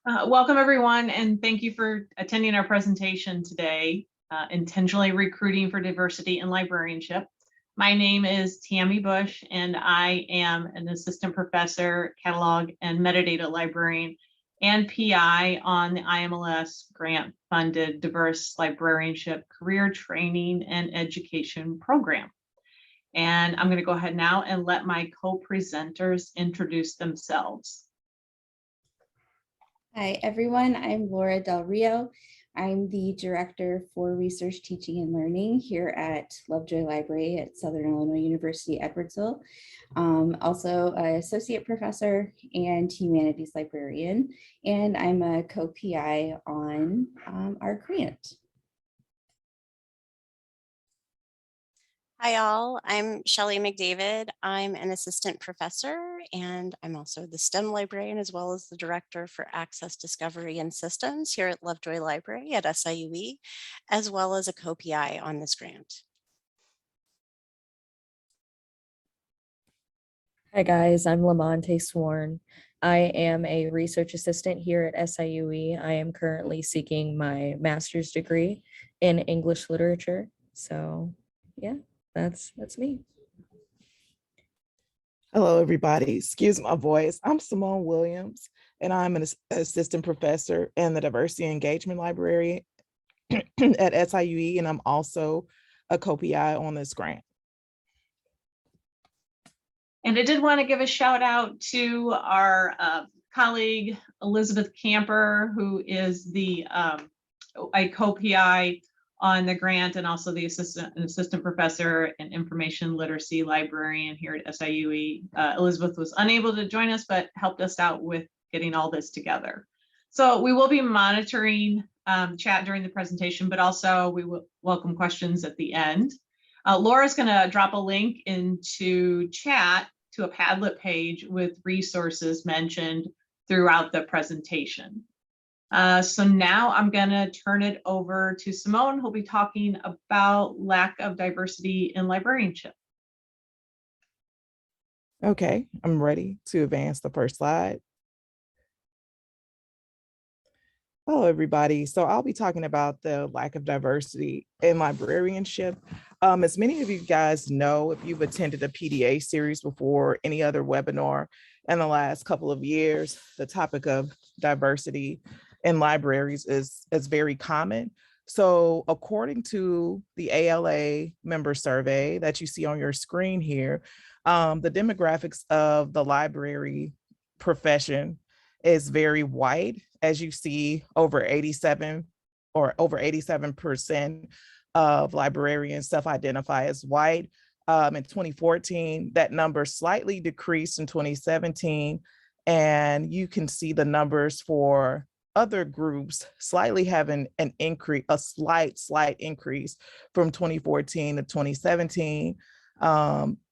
Welcome everyone, and thank you for attending our presentation today, Intentionally Recruiting for Diversity in Librarianship. My name is Tammie Busch, and I am an assistant professor, catalog and metadata librarian, and PI on the IMLS grant-funded Diverse Librarianship Career Training and Education Program. And I'm going to go ahead now and let my co-presenters introduce themselves. Hi, everyone. I'm Lora Del Rio. I'm the Director for Research, Teaching, and Learning here at Lovejoy Library at Southern Illinois University, Edwardsville. Also an Associate Professor and Humanities Librarian, and I'm a co-PI on our grant. Hi all, I'm Shelly McDavid. I'm an assistant professor and I'm also the STEM librarian as well as the director for access, discovery, and systems here at Lovejoy Library at SIUE, as well as a co-PI on this grant. Hi guys, I'm Lamonta Sworn. I am a research assistant here at SIUE. I am currently seeking my master's degree in English literature. So yeah. That's me. Hello, everybody. Excuse my voice. I'm Simone Williams, and I'm an assistant professor and the diversity engagement librarian at SIUE, and I'm also a co-PI on this grant. And I did want to give a shout out to our colleague, Elizabeth Camper, who is the a co-PI on the grant and also the assistant professor and information literacy librarian here at SIUE. Elizabeth was unable to join us, but helped us out with getting all this together. So we will be monitoring chat during the presentation, but also we will welcome questions at the end. Laura's going to drop a link into chat to a Padlet page with resources mentioned throughout the presentation. So now I'm going to turn it over to Simone, who'll be talking about lack of diversity in librarianship. Okay, I'm ready to advance the first slide. Hello, everybody. So I'll be talking about the lack of diversity in librarianship. As many of you guys know, if you've attended a PDA series before, any other webinar in the last couple of years, the topic of diversity in libraries is very common. So according to the ALA member survey that you see on your screen here, the demographics of the library profession is very wide. As you see, over 87% of librarians self-identify as white. In 2014, that number slightly decreased in 2017. And you can see the numbers for other groups slightly having an increase, a slight increase from 2014 to 2017,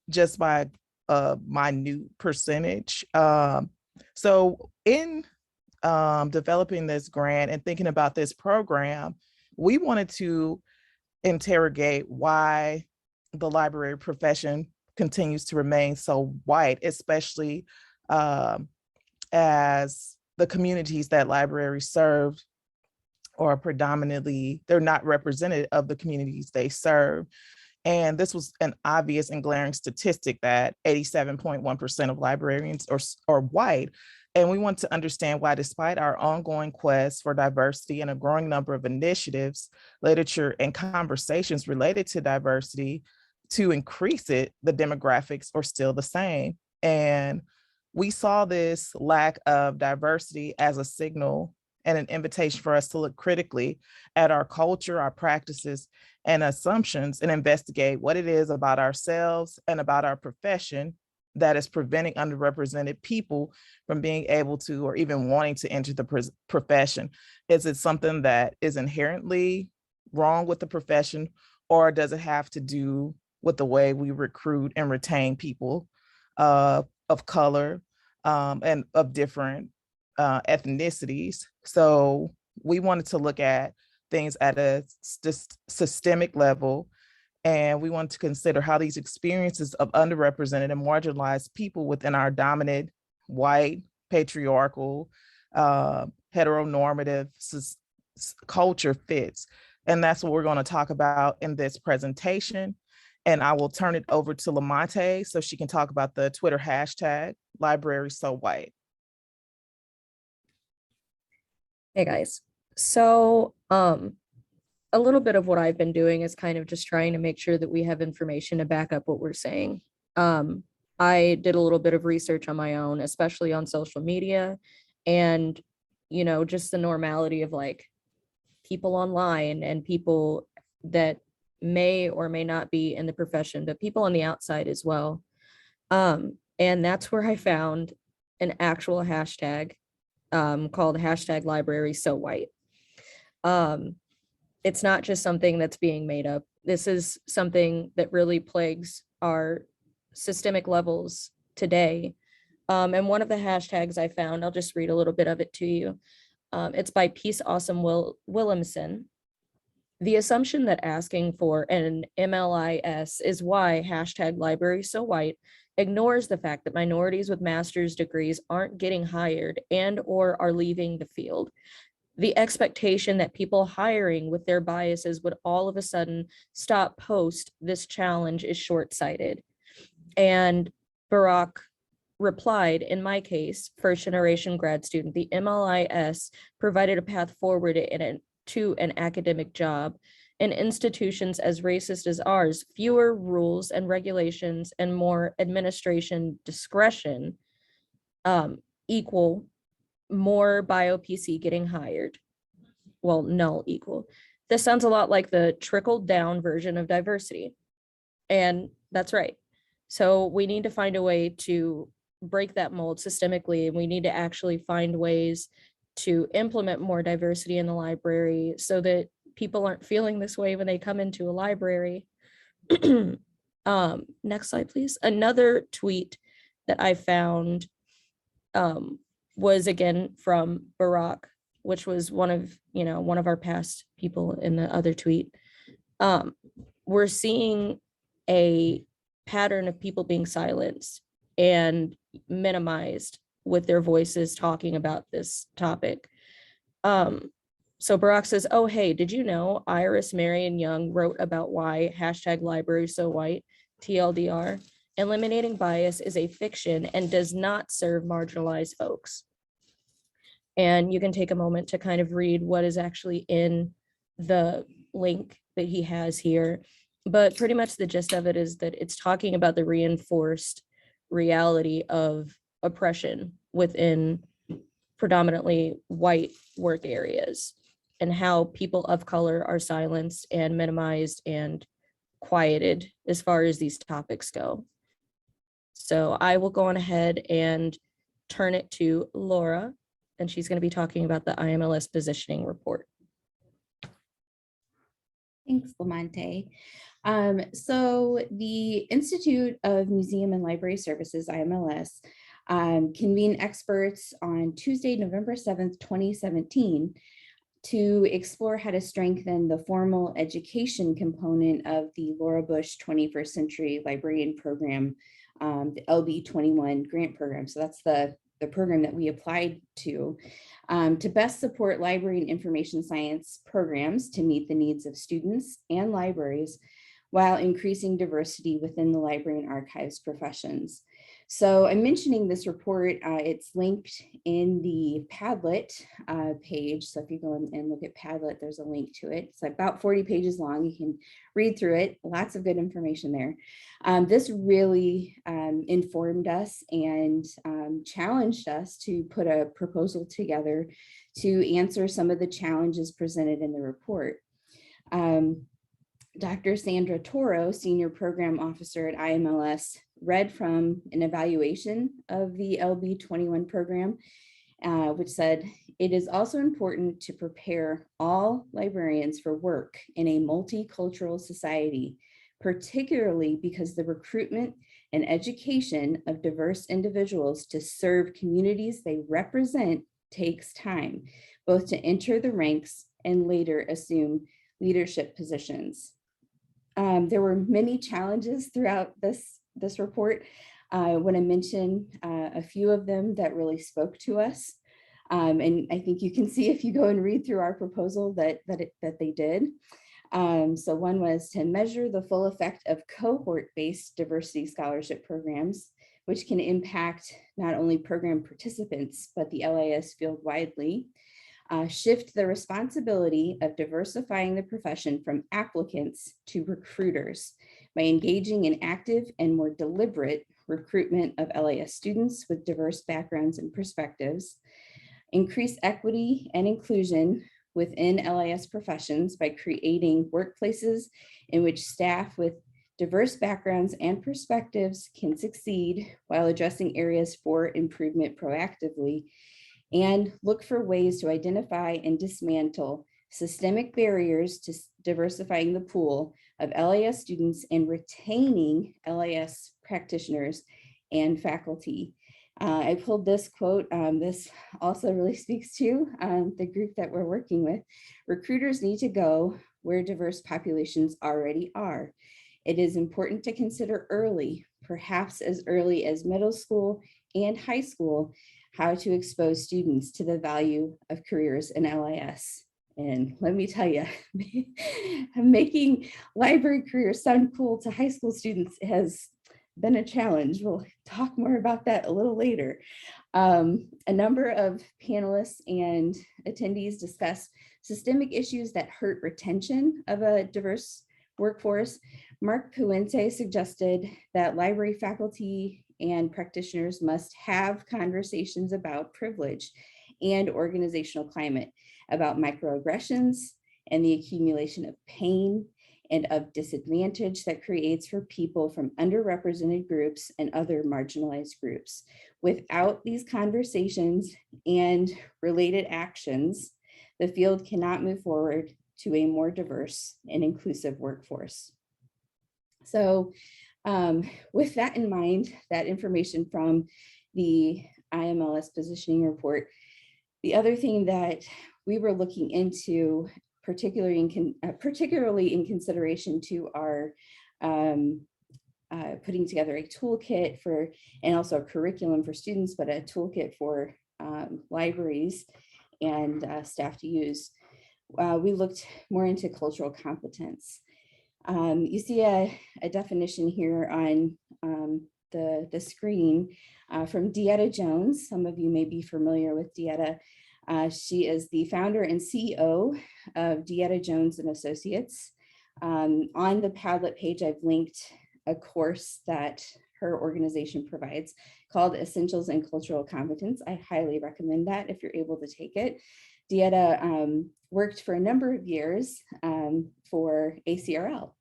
just by a minute percentage. So in developing this grant and thinking about this program, we wanted to interrogate why the library profession continues to remain so white, especially as the communities that libraries serve are predominantly, they're not representative of the communities they serve. And this was an obvious and glaring statistic that 87.1% of librarians are white. And we want to understand why, despite our ongoing quest for diversity and a growing number of initiatives, literature, and conversations related to diversity to increase it, the demographics are still the same. And we saw this lack of diversity as a signal and an invitation for us to look critically at our culture, our practices, and assumptions, and investigate what it is about ourselves and about our profession that is preventing underrepresented people from being able to or even wanting to enter the profession. Is it something that is inherently wrong with the profession, or does it have to do with the way we recruit and retain people of color and of different ethnicities? So we wanted to look at things at a systemic level, and we want to consider how these experiences of underrepresented and marginalized people within our dominant, white, patriarchal, heteronormative culture fits. And that's what we're going to talk about in this presentation. And I will turn it over to Lamonta so she can talk about the Twitter hashtag #LibrarySoWhite. Hey guys. So a little bit of what I've been doing is kind of just trying to make sure that we have information to back up what we're saying. I did a little bit of research on my own, especially on social media, and just the normality of like people online and people that may or may not be in the profession, but people on the outside as well. And that's where I found an actual hashtag called #LibrarySoWhite. It's not just something that's being made up. This is something that really plagues our systemic levels today. And one of the hashtags I found, I'll just read a little bit of it to you. It's by Peace Awesome Williamson. The assumption that asking for an MLIS is why #LibrarySoWhite ignores the fact that minorities with master's degrees aren't getting hired and or are leaving the field. The expectation that people hiring with their biases would all of a sudden stop post this challenge is short-sighted. And Barack replied, in my case, first generation grad student, the MLIS provided a path forward to an academic job. In institutions as racist as ours, fewer rules and regulations and more administration discretion equal more bio-PC getting hired. Well, null equal. This sounds a lot like the trickled down version of diversity. And that's right. So we need to find a way to break that mold systemically, and we need to actually find ways to implement more diversity in the library so that people aren't feeling this way when they come into a library. Next slide, please. Another tweet that I found was again from Barack, which was one of our past people in the other tweet. We're seeing a pattern of people being silenced and minimized with their voices talking about this topic. So Barack says, oh, hey, did you know Iris Marion Young wrote about why #LibrarySoWhite, TLDR, eliminating bias is a fiction and does not serve marginalized folks. And you can take a moment to kind of read what is actually in the link that he has here. But pretty much the gist of it is that it's talking about the reinforced reality of oppression within predominantly white work areas and how people of color are silenced and minimized and quieted as far as these topics go. So I will go on ahead and turn it to Lora, and she's going to be talking about the IMLS positioning report. Thanks, Lamonta. So the Institute of Museum and Library Services, IMLS, convened experts on Tuesday, November 7th, 2017, to explore how to strengthen the formal education component of the Lora Busch 21st Century Librarian Program, the LB21 grant program. So that's the program that we applied to best support library and information science programs to meet the needs of students and libraries while increasing diversity within the library and archives professions. So I'm mentioning this report, it's linked in the Padlet page. So if you go and look at Padlet, there's a link to it. It's about 40 pages long. You can read through it, lots of good information there. This really informed us and challenged us to put a proposal together to answer some of the challenges presented in the report. Dr. Sandra Toro, Senior Program Officer at IMLS, read from an evaluation of the LB21 program, which said, it is also important to prepare all librarians for work in a multicultural society, particularly because the recruitment and education of diverse individuals to serve communities they represent takes time, both to enter the ranks and later assume leadership positions. There were many challenges throughout this report. I want to mention a few of them that really spoke to us. And I think you can see if you go and read through our proposal that they did. So one was to measure the full effect of cohort-based diversity scholarship programs, which can impact not only program participants, but the LIS field widely. Shift the responsibility of diversifying the profession from applicants to recruiters by engaging in active and more deliberate recruitment of LIS students with diverse backgrounds and perspectives. Increase equity and inclusion within LIS professions by creating workplaces in which staff with diverse backgrounds and perspectives can succeed while addressing areas for improvement proactively, and look for ways to identify and dismantle systemic barriers to diversifying the pool of LIS students and retaining LIS practitioners and faculty. I pulled this quote. This also really speaks to the group that we're working with. Recruiters need to go where diverse populations already are. It is important to consider early, perhaps as early as middle school and high school, how to expose students to the value of careers in LIS. And let me tell you, making library careers sound cool to high school students has been a challenge. We'll talk more about that a little later. A number of panelists and attendees discuss systemic issues that hurt retention of a diverse workforce. Mark Puente suggested that library faculty and practitioners must have conversations about privilege and organizational climate, about microaggressions and the accumulation of pain and of disadvantage that creates for people from underrepresented groups and other marginalized groups. Without these conversations and related actions, the field cannot move forward to a more diverse and inclusive workforce. So with that in mind, that information from the IMLS positioning report, the other thing that we were looking into, particularly in consideration to our putting together a toolkit for, and also a curriculum for students, but a toolkit for libraries and staff to use. We looked more into cultural competence. You see a definition here on the screen from DEIA Jones. Some of you may be familiar with DEIA. She is the founder and CEO of DEIA Jones and Associates. On the Padlet page, I've linked a course that her organization provides called Essentials in Cultural Competence. I highly recommend that if you're able to take it. DEIA worked for a number of years for ACRL.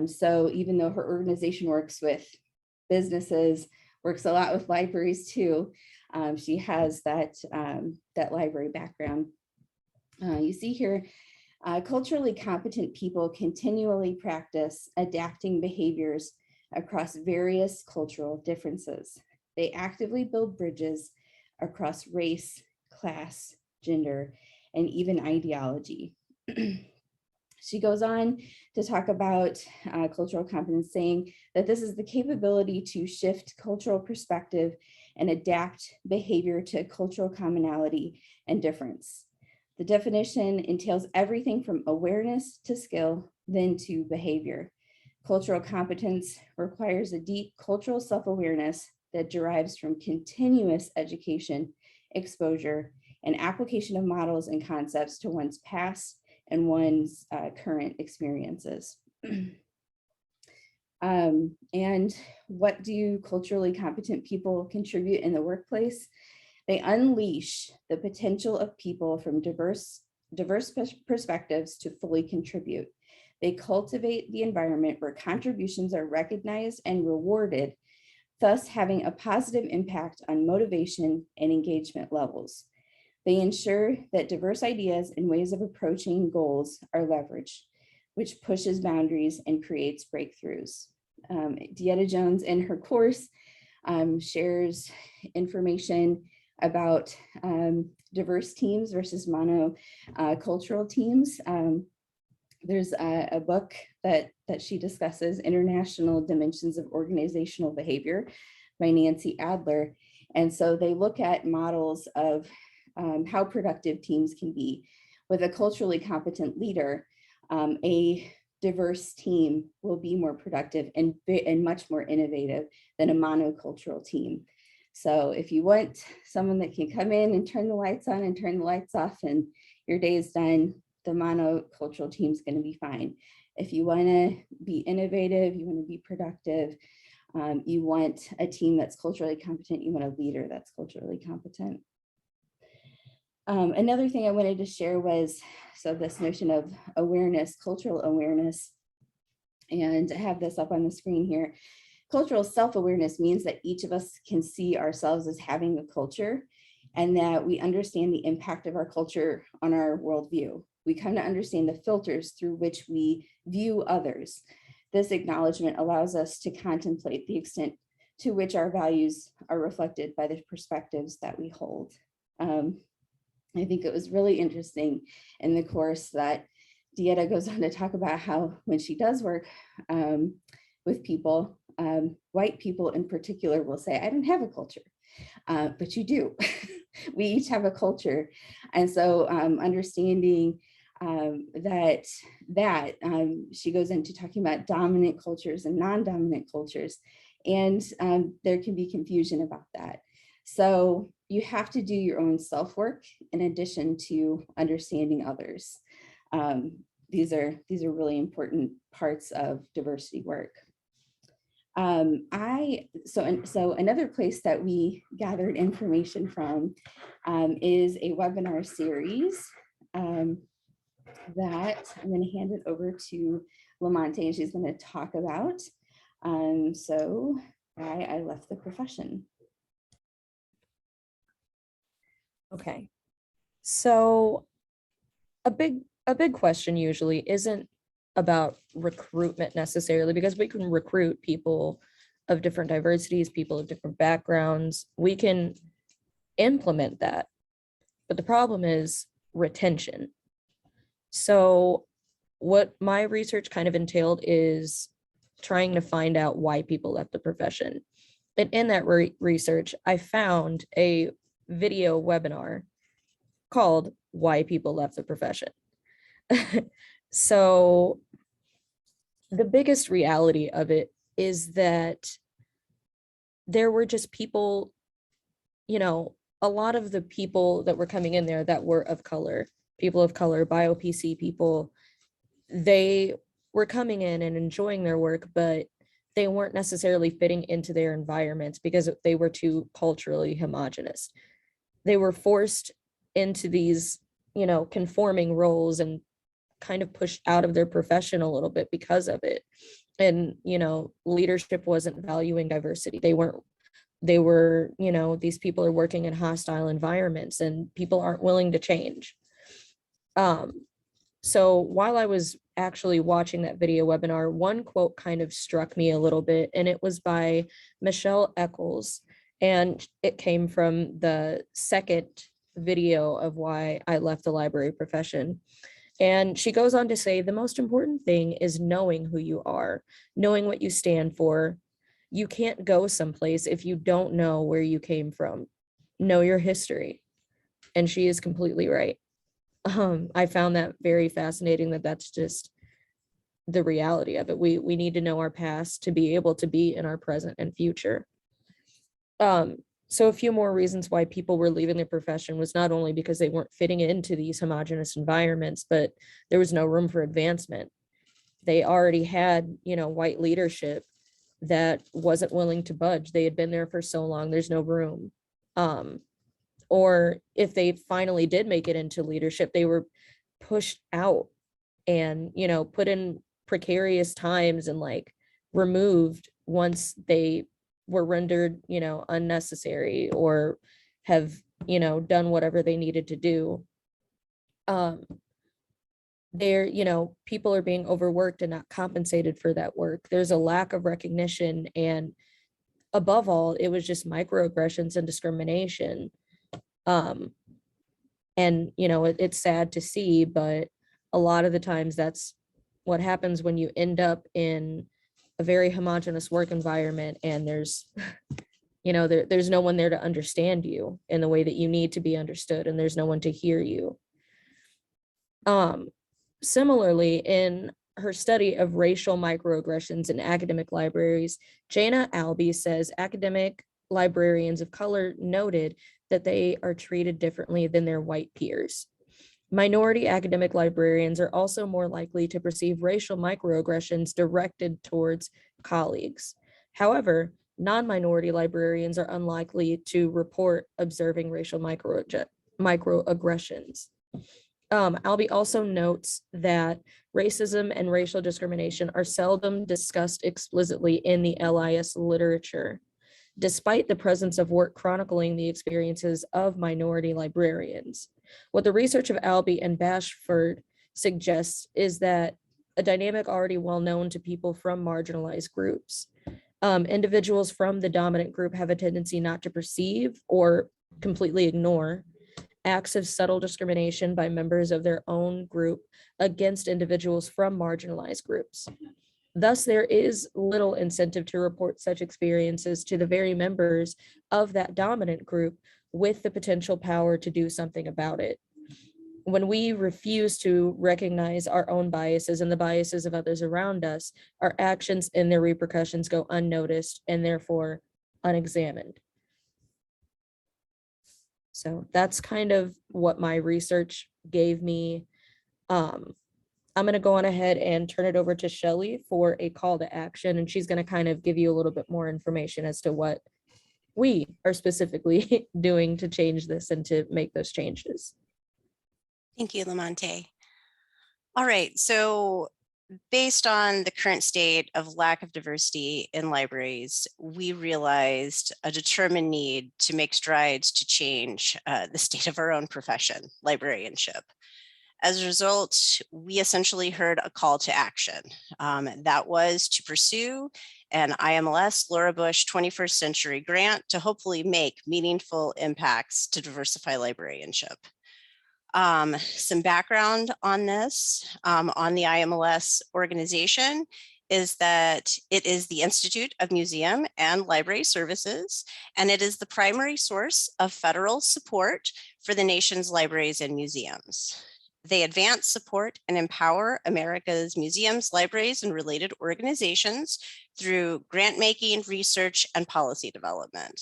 So even though her organization works with businesses, works a lot with libraries too, she has that library background. You see here, culturally competent people continually practice adapting behaviors across various cultural differences. They actively build bridges across race, class, gender, and even ideology. She goes on to talk about cultural competence, saying that this is the capability to shift cultural perspective and adapt behavior to cultural commonality and difference. The definition entails everything from awareness to skill, then to behavior. Cultural competence requires a deep cultural self-awareness that derives from continuous education, exposure, and application of models and concepts to one's past and one's current experiences. And what do culturally competent people contribute in the workplace? They unleash the potential of people from diverse perspectives to fully contribute. They cultivate the environment where contributions are recognized and rewarded, thus having a positive impact on motivation and engagement levels. They ensure that diverse ideas and ways of approaching goals are leveraged, which pushes boundaries and creates breakthroughs. DEIA Jones in her course shares information about diverse teams versus monocultural teams. There's a book that she discusses, International Dimensions of Organizational Behavior by Nancy Adler. And so they look at models of how productive teams can be. With a culturally competent leader, a diverse team will be more productive and much more innovative than a monocultural team. So if you want someone that can come in and turn the lights on and turn the lights off and your day is done, the monocultural team is going to be fine. If you want to be innovative, you want to be productive, you want a team that's culturally competent, you want a leader that's culturally competent. Another thing I wanted to share was, so this notion of awareness, cultural awareness, and I have this up on the screen here. Cultural self-awareness means that each of us can see ourselves as having a culture and that we understand the impact of our culture on our worldview. We come to understand the filters through which we view others. This acknowledgement allows us to contemplate the extent to which our values are reflected by the perspectives that we hold. I think it was really interesting in the course that DEIA goes on to talk about how when she does work with people, white people in particular will say, I don't have a culture, but you do. We each have a culture. And so understanding that she goes into talking about dominant cultures and non-dominant cultures, and there can be confusion about that. So you have to do your own self-work in addition to understanding others. These are really important parts of diversity work. So another place that we gathered information from is a webinar series that I'm going to hand it over to Lamonta, and she's going to talk about so why I left the profession. Okay, so a big question usually isn't about recruitment necessarily, because we can recruit people of different diversities, people of different backgrounds. We can implement that, but the problem is retention. So what my research kind of entailed is trying to find out why people left the profession. And in that research, I found a video webinar called Why People Left the Profession. So the biggest reality of it is that there were just people, you know, a lot of the people that were coming in there that were of color, people of color, bio-PC people, they were coming in and enjoying their work, but they weren't necessarily fitting into their environments because they were too culturally homogenous. They were forced into these, you know, conforming roles and kind of pushed out of their profession a little bit because of it. And, you know, leadership wasn't valuing diversity. They were, you know, these people are working in hostile environments and people aren't willing to change. So while I was actually watching that video webinar, one quote kind of struck me a little bit, and it was by Michelle Eccles. And it came from the second video of why I left the library profession. And she goes on to say, the most important thing is knowing who you are, knowing what you stand for. You can't go someplace if you don't know where you came from. Know your history. And she is completely right. I found that very fascinating, that's just the reality of it. We need to know our past to be able to be in our present and future. So a few more reasons why people were leaving their profession was not only because they weren't fitting into these homogenous environments, but there was no room for advancement. They already had, you know, white leadership that wasn't willing to budge. They had been there for so long, there's no room. Or if they finally did make it into leadership, they were pushed out and, you know, put in precarious times and like removed once they were rendered, you know, unnecessary or have, you know, done whatever they needed to do. They're, you know, people are being overworked and not compensated for that work. There's a lack of recognition, and above all, it was just microaggressions and discrimination. And, you know, it's sad to see, but a lot of the times that's what happens when you end up in a very homogenous work environment and there's, You know, there's no one there to understand you in the way that you need to be understood, and there's no one to hear you. Similarly, in her study of racial microaggressions in academic libraries, Jana Albee says academic librarians of color noted that they are treated differently than their white peers. Minority academic librarians are also more likely to perceive racial microaggressions directed towards colleagues. However, non-minority librarians are unlikely to report observing racial microaggressions. Albee also notes that racism and racial discrimination are seldom discussed explicitly in the LIS literature, despite the presence of work chronicling the experiences of minority librarians. What the research of Albee and Bashford suggests is that a dynamic already well known to people from marginalized groups. Individuals from the dominant group have a tendency not to perceive or completely ignore acts of subtle discrimination by members of their own group against individuals from marginalized groups. Thus, there is little incentive to report such experiences to the very members of that dominant group with the potential power to do something about it. When we refuse to recognize our own biases and the biases of others around us, our actions and their repercussions go unnoticed and therefore unexamined. So that's kind of what my research gave me. I'm going to go on ahead and turn it over to Shelly for a call to action, and she's going to kind of give you a little bit more information as to what we are specifically doing to change this and to make those changes. Thank you, Lamonta. All right, so based on the current state of lack of diversity in libraries, we realized a determined need to make strides to change the state of our own profession, librarianship. As a result, we essentially heard a call to action. That was to pursue an IMLS Lora Busch 21st Century grant to hopefully make meaningful impacts to diversify librarianship. Some background on this, on the IMLS organization, is that it is the Institute of Museum and Library Services, and it is the primary source of federal support for the nation's libraries and museums. They advance, support, and empower America's museums, libraries, and related organizations through grant making, research, and policy development.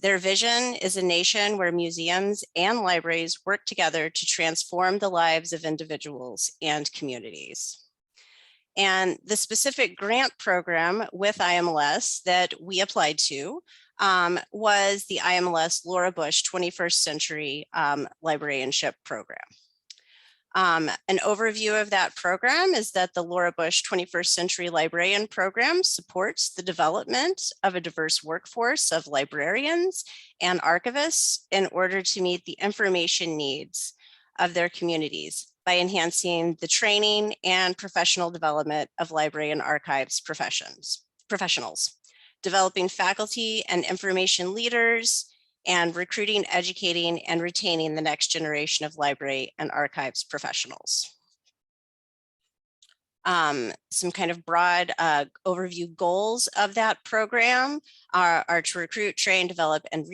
Their vision is a nation where museums and libraries work together to transform the lives of individuals and communities. And the specific grant program with IMLS that we applied to was the IMLS Lora Busch 21st Century Librarianship Program. An overview of that program is that the Lora Busch 21st Century Librarian Program supports the development of a diverse workforce of librarians and archivists in order to meet the information needs of their communities by enhancing the training and professional development of library and archives professionals, developing faculty and information leaders, and recruiting, educating, and retaining the next generation of library and archives professionals. Some kind of broad overview goals of that program are to recruit, train, develop, and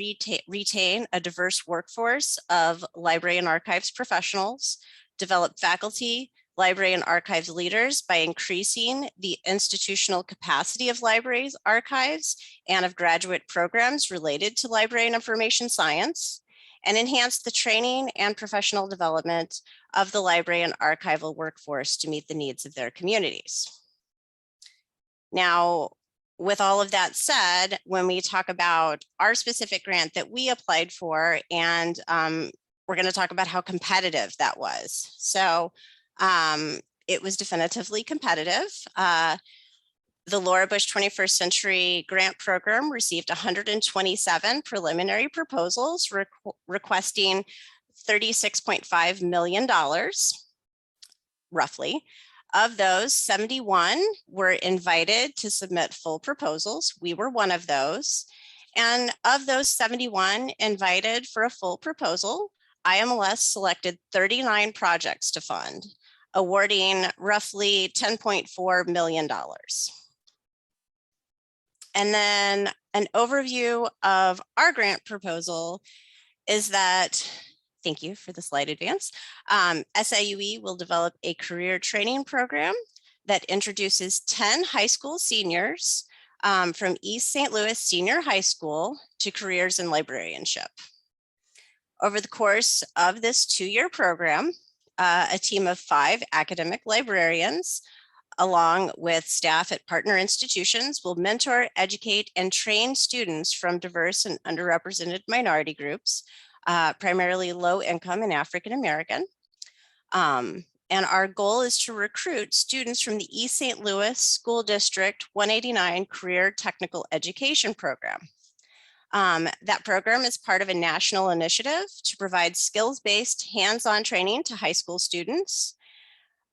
retain a diverse workforce of library and archives professionals, develop faculty, library and archives leaders by increasing the institutional capacity of libraries, archives, and of graduate programs related to library and information science, and enhance the training and professional development of the library and archival workforce to meet the needs of their communities. Now, with all of that said, when we talk about our specific grant that we applied for, and we're going to talk about how competitive that was. So it was definitively competitive. The Lora Busch 21st Century Grant Program received 127 preliminary proposals requesting $36.5 million, roughly. Of those, 71 were invited to submit full proposals. We were one of those. And of those 71 invited for a full proposal, IMLS selected 39 projects to fund, awarding roughly $10.4 million. And then An overview of our grant proposal is that, thank you for the slide advance, SIUE will develop a career training program that introduces 10 high school seniors from East St. Louis Senior High School to careers in librarianship. Over the course of this 2-year program, a team of 5 academic librarians, along with staff at partner institutions, will mentor, educate, and train students from diverse and underrepresented minority groups, primarily low income and African American. And our goal is to recruit students from the East St. Louis School District 189 Career Technical Education Program. That program is part of a national initiative to provide skills-based hands-on training to high school students.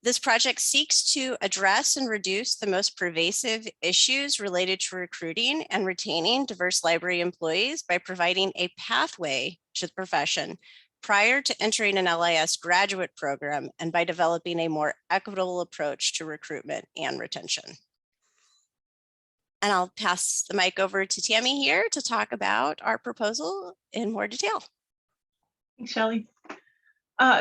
This project seeks to address and reduce the most pervasive issues related to recruiting and retaining diverse library employees by providing a pathway to the profession prior to entering an LIS graduate program and by developing a more equitable approach to recruitment and retention. And I'll pass the mic over to Tammie here to talk about our proposal in more detail. Thanks, Shelly.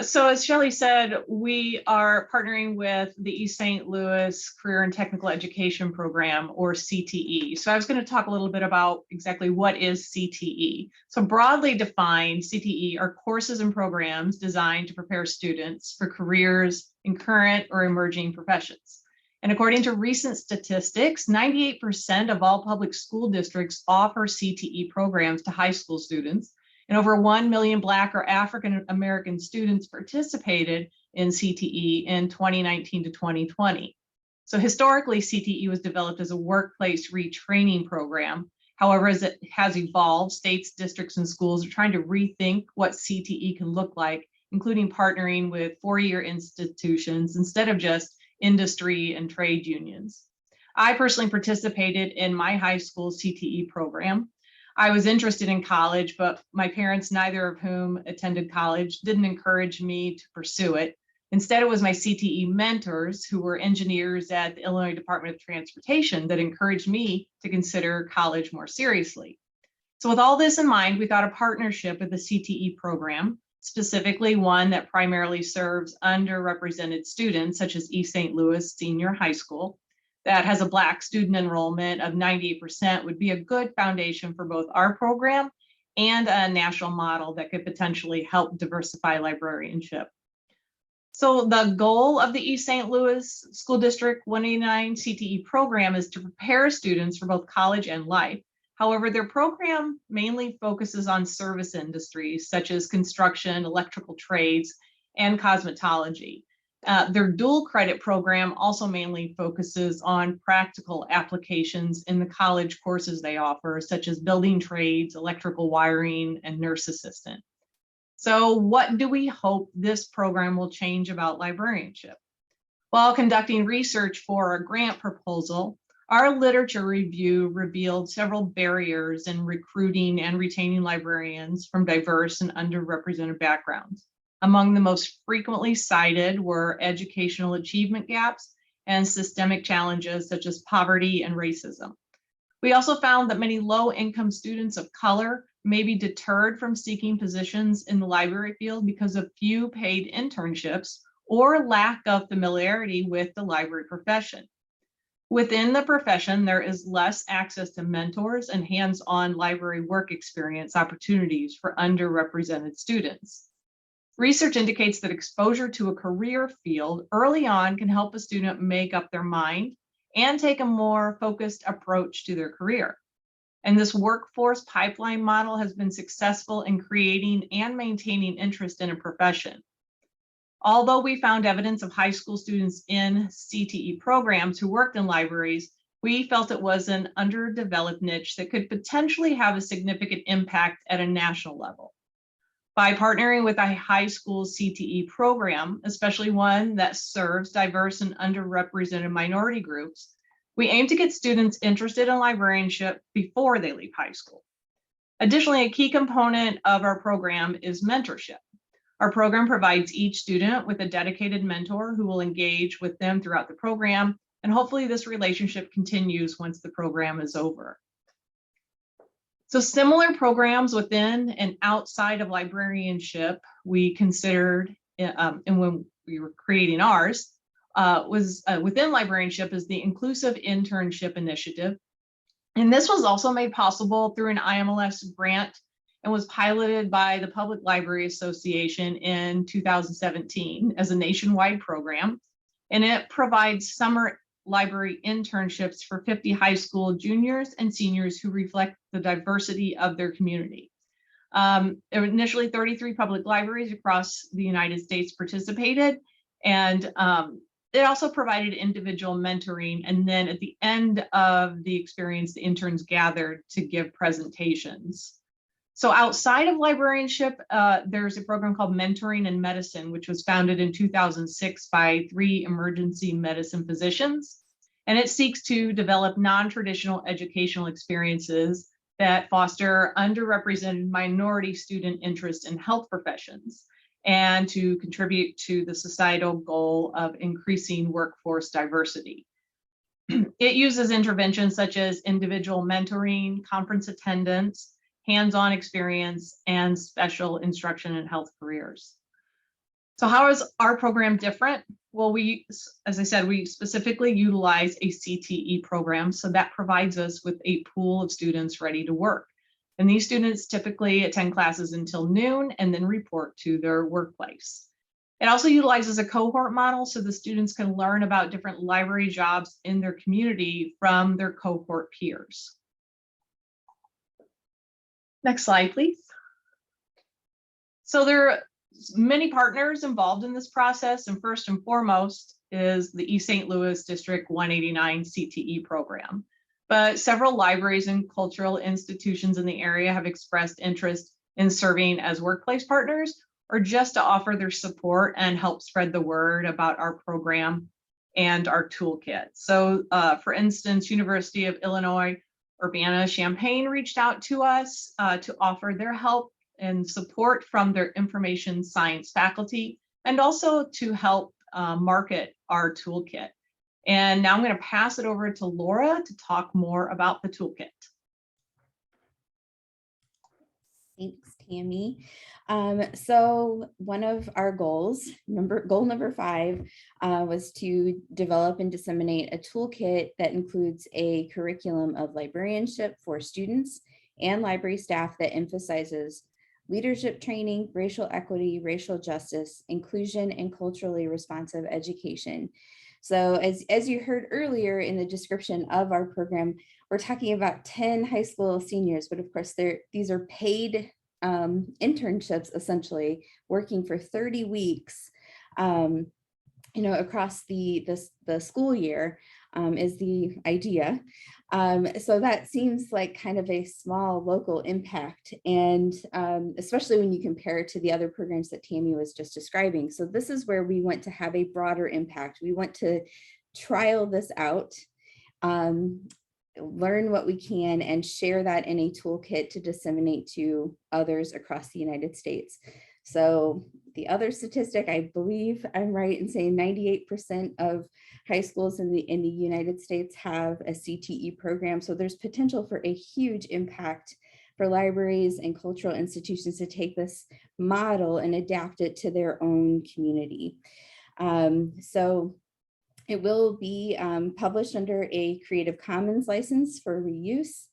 So as Shelly said, we are partnering with the East St. Louis Career and Technical Education Program, or CTE. So I was going to talk a little bit about exactly what is CTE. So broadly defined, CTE are courses and programs designed to prepare students for careers in current or emerging professions. And according to recent statistics, 98% of all public school districts offer CTE programs to high school students. And over 1 million Black or African American students participated in CTE in 2019 to 2020. So historically, CTE was developed as a workplace retraining program. However, as it has evolved, states, districts, and schools are trying to rethink what CTE can look like, including partnering with 4-year institutions instead of just industry and trade unions. I personally participated in my high school CTE program. I was interested in college, but my parents, neither of whom attended college, didn't encourage me to pursue it. Instead, it was my CTE mentors, who were engineers at the Illinois Department of Transportation, that encouraged me to consider college more seriously. So with all this in mind, we thought a partnership with the CTE program, specifically one that primarily serves underrepresented students, such as East St. Louis Senior High School, that has a Black student enrollment of 98%, would be a good foundation for both our program and a national model that could potentially help diversify librarianship. So the goal of the East St. Louis School District 189 CTE program is to prepare students for both college and life. However, their program mainly focuses on service industries such as construction, electrical trades, and cosmetology. Their dual credit program also mainly focuses on practical applications in the college courses they offer, such as building trades, electrical wiring, and nurse assistant. So what do we hope this program will change about librarianship? While conducting research for a grant proposal, our literature review revealed several barriers in recruiting and retaining librarians from diverse and underrepresented backgrounds. Among the most frequently cited were educational achievement gaps and systemic challenges such as poverty and racism. We also found that many low-income students of color may be deterred from seeking positions in the library field because of few paid internships or lack of familiarity with the library profession. Within the profession, there is less access to mentors and hands-on library work experience opportunities for underrepresented students. Research indicates that exposure to a career field early on can help a student make up their mind and take a more focused approach to their career. And this workforce pipeline model has been successful in creating and maintaining interest in a profession. Although we found evidence of high school students in CTE programs who worked in libraries, we felt it was an underdeveloped niche that could potentially have a significant impact at a national level. By partnering with a high school CTE program, especially one that serves diverse and underrepresented minority groups, we aim to get students interested in librarianship before they leave high school. Additionally, a key component of our program is mentorship. Our program provides each student with a dedicated mentor who will engage with them throughout the program, and hopefully this relationship continues once the program is over. So similar programs within and outside of librarianship, we considered, and when we were creating ours, was within librarianship is the Inclusive Internship Initiative. And this was also made possible through an IMLS grant and was piloted by the Public Library Association in 2017 as a nationwide program. And it provides summer library internships for 50 high school juniors and seniors who reflect the diversity of their community. Initially, 33 public libraries across the United States participated, and it also provided individual mentoring. And then at the end of the experience, the interns gathered to give presentations. So outside of librarianship, there's a program called Mentoring in Medicine, which was founded in 2006 by 3 emergency medicine physicians. And it seeks to develop non-traditional educational experiences that foster underrepresented minority student interest in health professions and to contribute to the societal goal of increasing workforce diversity. It uses interventions such as individual mentoring, conference attendance, hands-on experience, and special instruction in health careers. So how is our program different? Well, as I said, we specifically utilize a CTE program. So that provides us with a pool of students ready to work. And these students typically attend classes until noon and then report to their workplace. It also utilizes a cohort model so the students can learn about different library jobs in their community from their cohort peers. Next slide, please. So there are many partners involved in this process, and first and foremost is the East St. Louis District 189 CTE program. But several libraries and cultural institutions in the area have expressed interest in serving as workplace partners or just to offer their support and help spread the word about our program and our toolkit. So for instance, University of Illinois Urbana-Champaign reached out to us to offer their help and support from their information science faculty, and also to help market our toolkit. And now I'm going to pass it over to Lora to talk more about the toolkit. Thanks, Tammie. So one of our goals, goal number 5, was to develop and disseminate a toolkit that includes a curriculum of librarianship for students and library staff that emphasizes leadership training, racial equity, racial justice, inclusion, and culturally responsive education. So as you heard earlier in the description of our program, we're talking about 10 high school seniors, but of course these are paid internships, essentially working for 30 weeks, across the school year is the idea. So that seems like kind of a small local impact, and especially when you compare it to the other programs that Tammie was just describing. So this is where we want to have a broader impact. We want to trial this out, learn what we can, and share that in a toolkit to disseminate to others across the United States. So the other statistic, I believe I'm right in saying 98% of high schools in the United States have a CTE program. So there's potential for a huge impact for libraries and cultural institutions to take this model and adapt it to their own community. So it will be published under a Creative Commons license for reuse.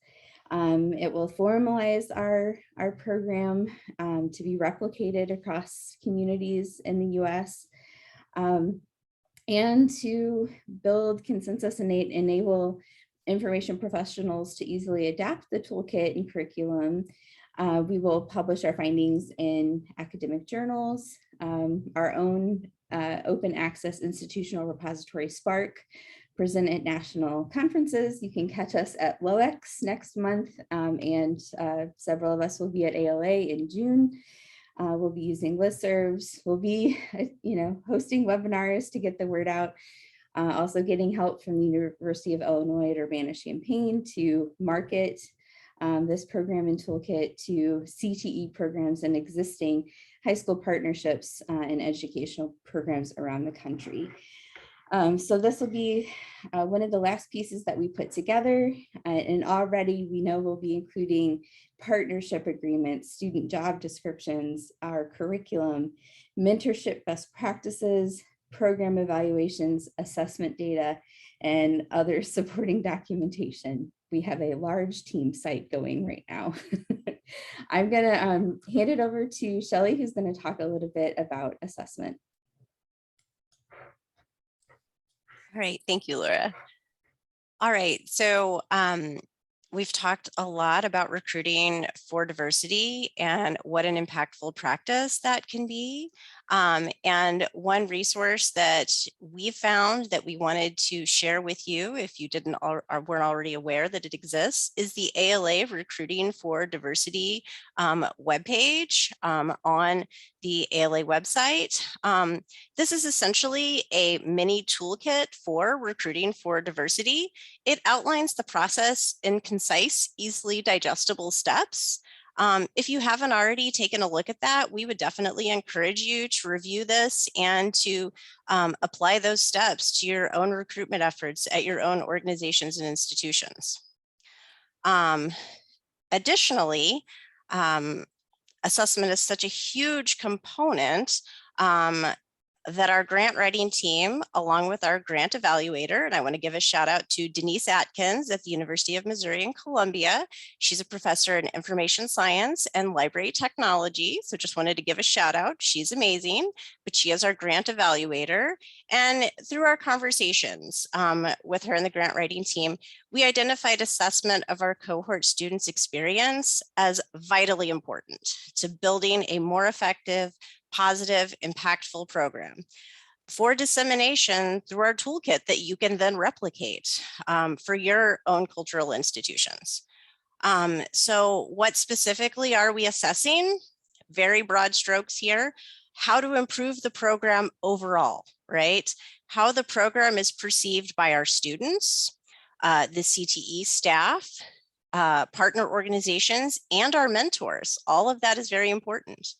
It will formalize our program to be replicated across communities in the US, and to build consensus and enable information professionals to easily adapt the toolkit and curriculum. We will publish our findings in academic journals, our own open access institutional repository SPARC, present at national conferences. You can catch us at LOX next month, and several of us will be at ALA in June. We'll be using listservs. We'll be, hosting webinars to get the word out. Also getting help from the University of Illinois at Urbana-Champaign to market this program and toolkit to CTE programs and existing high school partnerships and educational programs around the country. So this will be one of the last pieces that we put together, and already we know we'll be including partnership agreements, student job descriptions, our curriculum, mentorship best practices, program evaluations, assessment data, and other supporting documentation. We have a large team site going right now. I'm gonna hand it over to Shelly, who's gonna talk a little bit about assessment. All right, thank you, Laura. All right, so we've talked a lot about recruiting for diversity and what an impactful practice that can be. And one resource that we found that we wanted to share with you, if you didn't or weren't already aware that it exists, is the ALA Recruiting for Diversity webpage on the ALA website. This is essentially a mini toolkit for recruiting for diversity. It outlines the process in concise, easily digestible steps. If you haven't already taken a look at that, we would definitely encourage you to review this and to apply those steps to your own recruitment efforts at your own organizations and institutions. Additionally, assessment is such a huge component that our grant writing team, along with our grant evaluator, and I want to give a shout out to Denise Atkins at the University of Missouri in Columbia. She's a professor in information science and library technology. So just wanted to give a shout out. She's amazing, but she is our grant evaluator. And through our conversations with her and the grant writing team, we identified assessment of our cohort students' experience as vitally important to building a more effective, positive, impactful program for dissemination through our toolkit that you can then replicate for your own cultural institutions. So what specifically are we assessing? Very broad strokes here. How to improve the program overall, right? How the program is perceived by our students, the CTE staff, partner organizations, and our mentors. All of that is very important.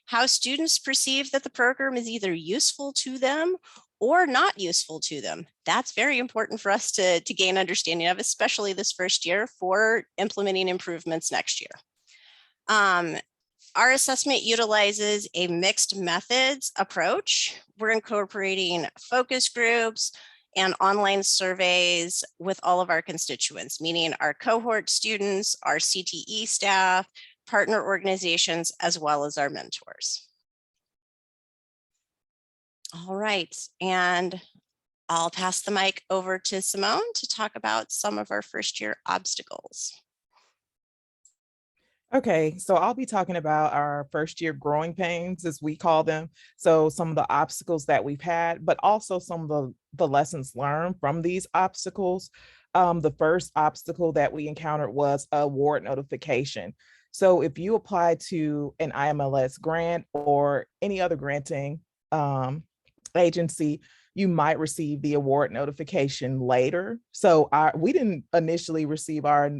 How students perceive that the program is either useful to them or not useful to them. That's very important for us to gain understanding of, especially this first year for implementing improvements next year. Our assessment utilizes a mixed methods approach. We're incorporating focus groups and online surveys with all of our constituents, meaning our cohort students, our CTE staff, partner organizations, as well as our mentors. All right, and I'll pass the mic over to Simone to talk about some of our first year obstacles. Okay, so I'll be talking about our first year growing pains, as we call them. So some of the obstacles that we've had, but also some of the lessons learned from these obstacles. The first obstacle that we encountered was award notification. So if you apply to an IMLS grant or any other granting agency, you might receive the award notification later. So we didn't initially receive our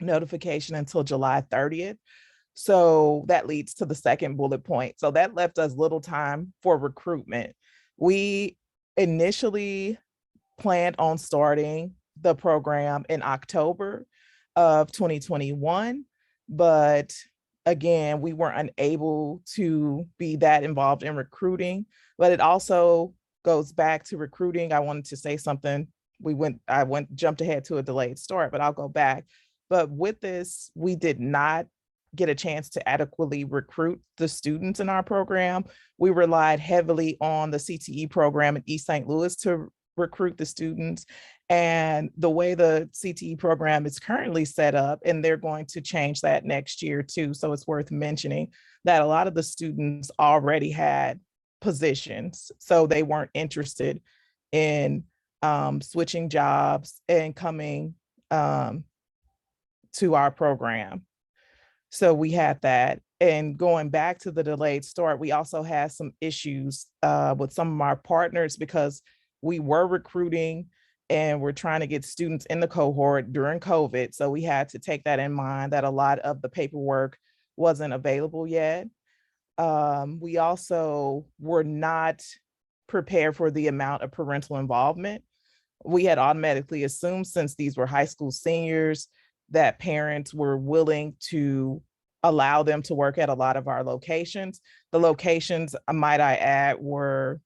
notification until July 30th. So that leads to the second bullet point. So that left us little time for recruitment. We initially planned on starting the program in October of 2021. But again, we weren't unable to be that involved in recruiting, but it also goes back to recruiting. I wanted to say something. I jumped ahead to a delayed start, but I'll go back. But with this, we did not get a chance to adequately recruit the students in our program. We relied heavily on the CTE program in East St. Louis to recruit the students. And the way the CTE program is currently set up, and they're going to change that next year too. So it's worth mentioning that a lot of the students already had positions, so they weren't interested in switching jobs and coming to our program. So we had that. And going back to the delayed start, we also had some issues with some of our partners because we were recruiting and we're trying to get students in the cohort during COVID. So we had to take that in mind, that a lot of the paperwork wasn't available yet. We also were not prepare for the amount of parental involvement. We had automatically assumed, since these were high school seniors, that parents were willing to allow them to work at a lot of our locations. The locations, might I add, were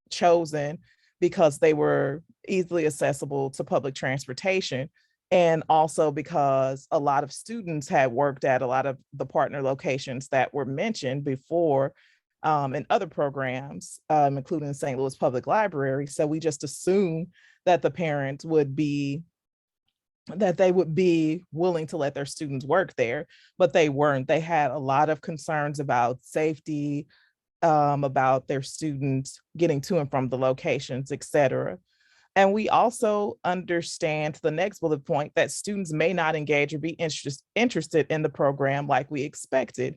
chosen because they were easily accessible to public transportation, and also because a lot of students had worked at a lot of the partner locations that were mentioned before in other programs, including St. Louis Public Library. So we just assumed that the parents would be willing to let their students work there, but they weren't. They had a lot of concerns about safety, about their students getting to and from the locations, et cetera. And we also understand, the next bullet point, that students may not engage or be interested in the program like we expected.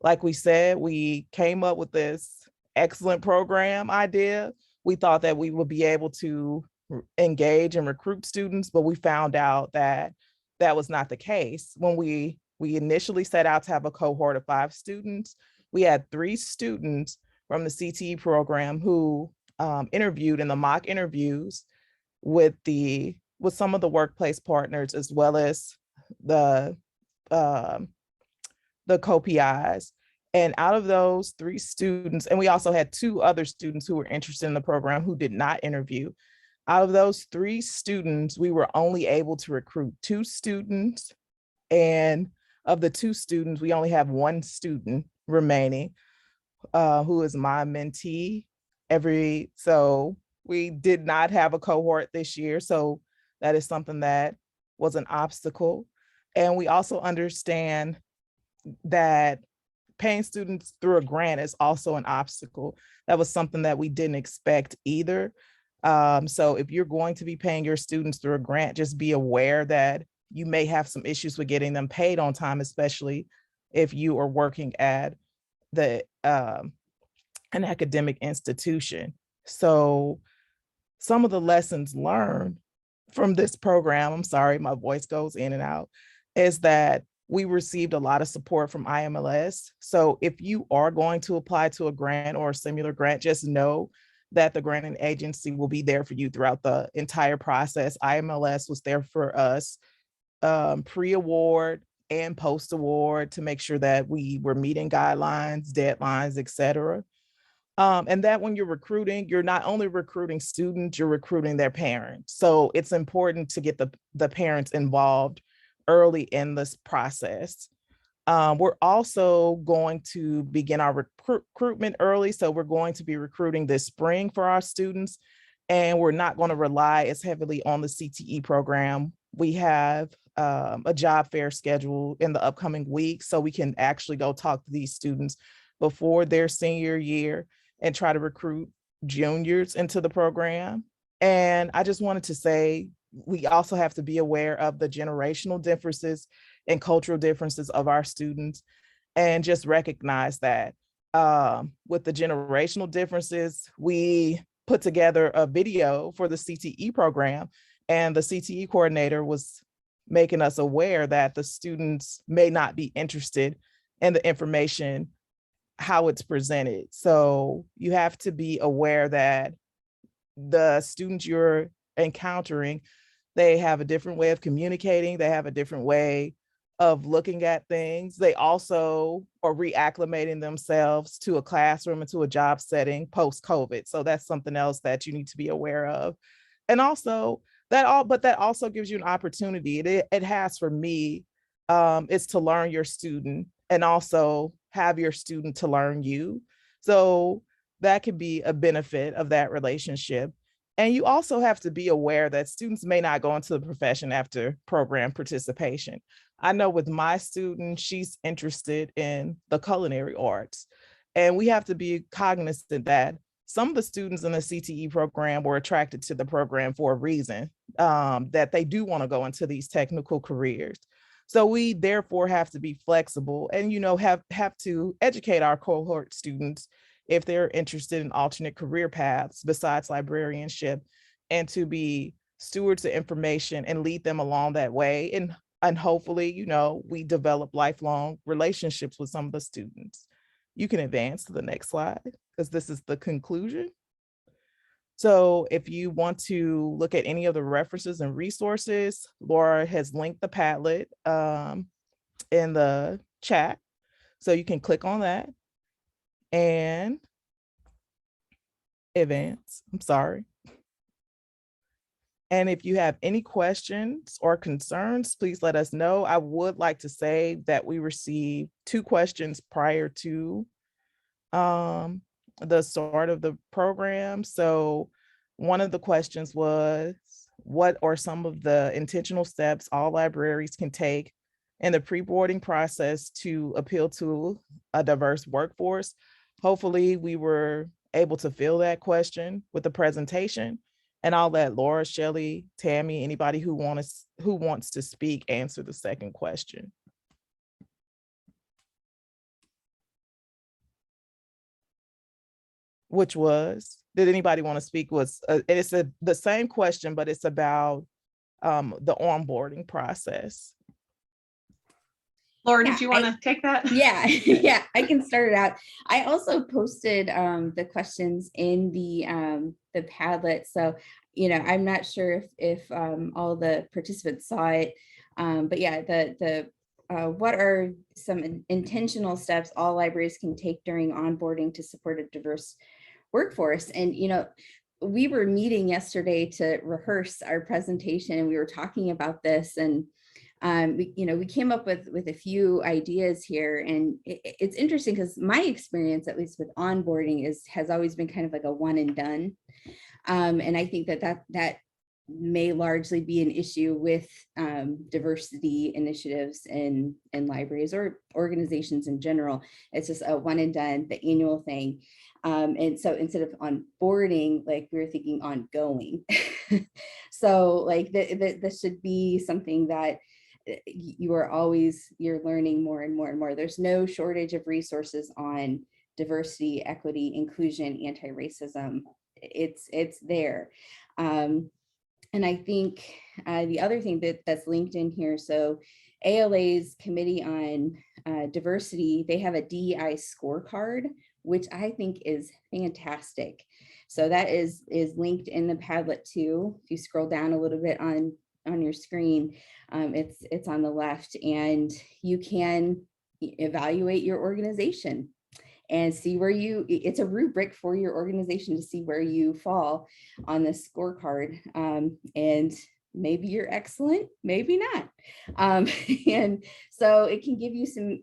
Like we said, we came up with this excellent program idea. We thought that we would be able to engage and recruit students, but we found out that that was not the case. When we initially set out to have a cohort of 5 students, we had 3 students from the CTE program who interviewed in the mock interviews with some of the workplace partners, as well as the co-PIs. And out of those 3 students, and we also had 2 other students who were interested in the program who did not interview. Out of those 3 students, we were only able to recruit 2 students. And of the 2 students, we only have 1 student remaining, who is my mentee. So we did not have a cohort this year. So that is something that was an obstacle. And we also understand that paying students through a grant is also an obstacle. That was something that we didn't expect either. So if you're going to be paying your students through a grant, just be aware that you may have some issues with getting them paid on time, especially if you are working at an academic institution. So some of the lessons learned from this program, I'm sorry, my voice goes in and out, is that we received a lot of support from IMLS. So if you are going to apply to a grant or a similar grant, just know that the granting agency will be there for you throughout the entire process. IMLS was there for us pre-award and post-award to make sure that we were meeting guidelines, deadlines, et cetera. And that when you're recruiting, you're not only recruiting students, you're recruiting their parents. So it's important to get the parents involved early in this process. We're also going to begin our recruitment early. So we're going to be recruiting this spring for our students, and we're not going to rely as heavily on the CTE program. We have a job fair scheduled in the upcoming week, so we can actually go talk to these students before their senior year and try to recruit juniors into the program. And I just wanted to say, we also have to be aware of the generational differences and cultural differences of our students, and just recognize that with the generational differences, we put together a video for the CTE program, and the CTE coordinator was making us aware that the students may not be interested in the information, how it's presented. So you have to be aware that the students you're encountering, they have a different way of communicating. They have a different way of looking at things. They also are reacclimating themselves to a classroom and to a job setting post-COVID. So that's something else that you need to be aware of. And also that also gives you an opportunity. It has for me, is to learn your student and also have your student to learn you. So that could be a benefit of that relationship. And you also have to be aware that students may not go into the profession after program participation. I know with my student, she's interested in the culinary arts. And we have to be cognizant that some of the students in the CTE program were attracted to the program for a reason, that they do want to go into these technical careers. So we therefore have to be flexible and, have to educate our cohort students if they're interested in alternate career paths besides librarianship, and to be stewards of information and lead them along that way. And hopefully, we develop lifelong relationships with some of the students. You can advance to the next slide, because this is the conclusion. So if you want to look at any of the references and resources, Lora has linked the Padlet in the chat. So you can click on that and advance. I'm sorry. And if you have any questions or concerns, please let us know. I would like to say that we received 2 questions prior to the start of the program. So one of the questions was, what are some of the intentional steps all libraries can take in the pre-boarding process to appeal to a diverse workforce? Hopefully we were able to fill that question with the presentation, and I'll let Lora, Shelly, Tammie, anybody who wants to speak, answer the second question. Which was, did anybody want to speak? It's the same question, but it's about the onboarding process. Laura, Yeah, did you want to take that? Yeah, yeah, I can start it out. I also posted the questions in the Padlet. So, you know, I'm not sure if all the participants saw it, but yeah, what are some intentional steps all libraries can take during onboarding to support a diverse workforce? And, you know, we were meeting yesterday to rehearse our presentation, and we were talking about this, and we came up with a few ideas here. And it's interesting because my experience, at least with onboarding, has always been kind of like a one and done. And I think that may largely be an issue with diversity initiatives in libraries or organizations in general. It's just a one and done, the annual thing. And so instead of onboarding, like, we were thinking ongoing. So like this should be something that you're learning more and more and more. There's no shortage of resources on diversity, equity, inclusion, anti-racism. It's there. And I think the other thing that's linked in here, so ALA's Committee on Diversity, they have a DEI scorecard, which I think is fantastic. So that is linked in the Padlet too. If you scroll down a little bit on your screen, it's on the left, and you can evaluate your organization and see where it's a rubric for your organization to see where you fall on this scorecard. And maybe you're excellent, maybe not. And so it can give you some,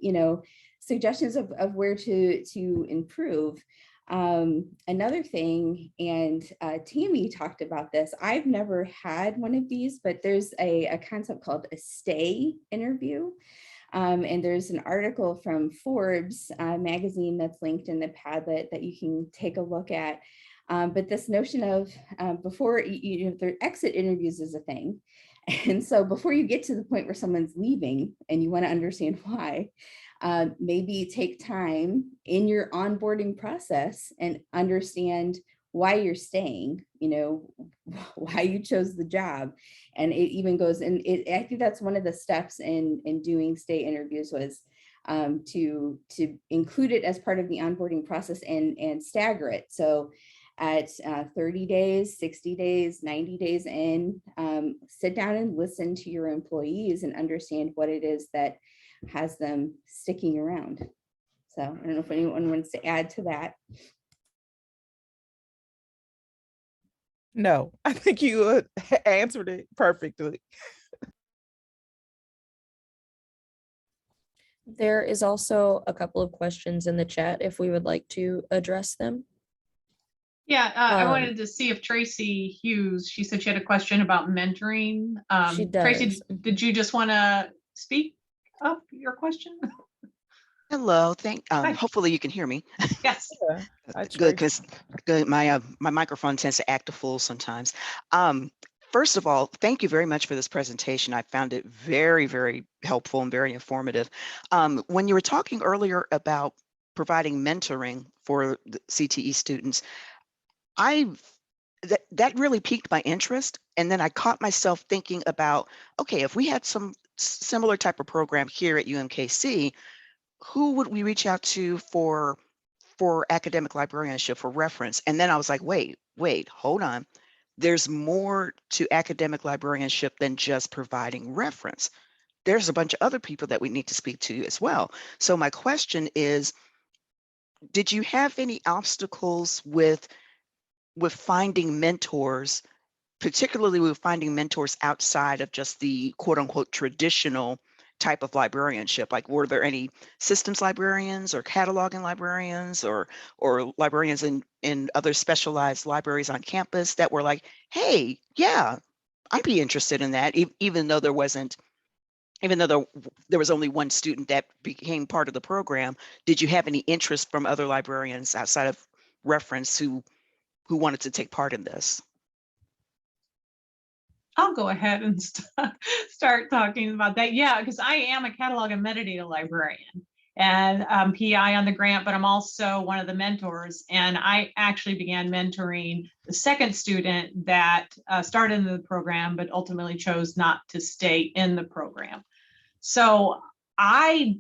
suggestions of where to improve. Another thing, and Tammie talked about this, I've never had one of these, but there's a concept called a stay interview. And there's an article from Forbes magazine that's linked in the Padlet that you can take a look at. But this notion of before their exit interviews is a thing. And so before you get to the point where someone's leaving and you want to understand why, maybe take time in your onboarding process and understand why you're staying, why you chose the job. And it even goes, and I think that's one of the steps in doing stay interviews was to include it as part of the onboarding process and stagger it. So at 30 days, 60 days, 90 days in, sit down and listen to your employees and understand what it is that has them sticking around. So I don't know if anyone wants to add to that. No, I think you answered it perfectly. There is also a couple of questions in the chat if we would like to address them. Yeah, I wanted to see if Tracy Hughes, she said she had a question about mentoring. She does. Tracy, did you just want to speak up your question? Hello, Hi. hopefully you can hear me. Yes. Yeah, Good, because my microphone tends to act a fool sometimes. First of all, thank you very much for this presentation. I found it very, very helpful and very informative. When you were talking earlier about providing mentoring for the CTE students, that really piqued my interest. And then I caught myself thinking about, okay, if we had some similar type of program here at UMKC, who would we reach out to for for academic librarianship for reference. And then I was like, wait, hold on. There's more to academic librarianship than just providing reference. There's a bunch of other people that we need to speak to as well. So my question is, did you have any obstacles with finding mentors, particularly with finding mentors outside of just the quote unquote traditional type of librarianship? Like, were there any systems librarians or cataloging librarians or librarians in other specialized libraries on campus that were like, hey, yeah, I'd be interested in that, even though there was only one student that became part of the program? Did you have any interest from other librarians outside of reference who wanted to take part in this? I'll go ahead and start talking about that. Yeah, because I am a catalog and metadata librarian and PI on the grant, but I'm also one of the mentors. And I actually began mentoring the second student that started in the program, but ultimately chose not to stay in the program. So I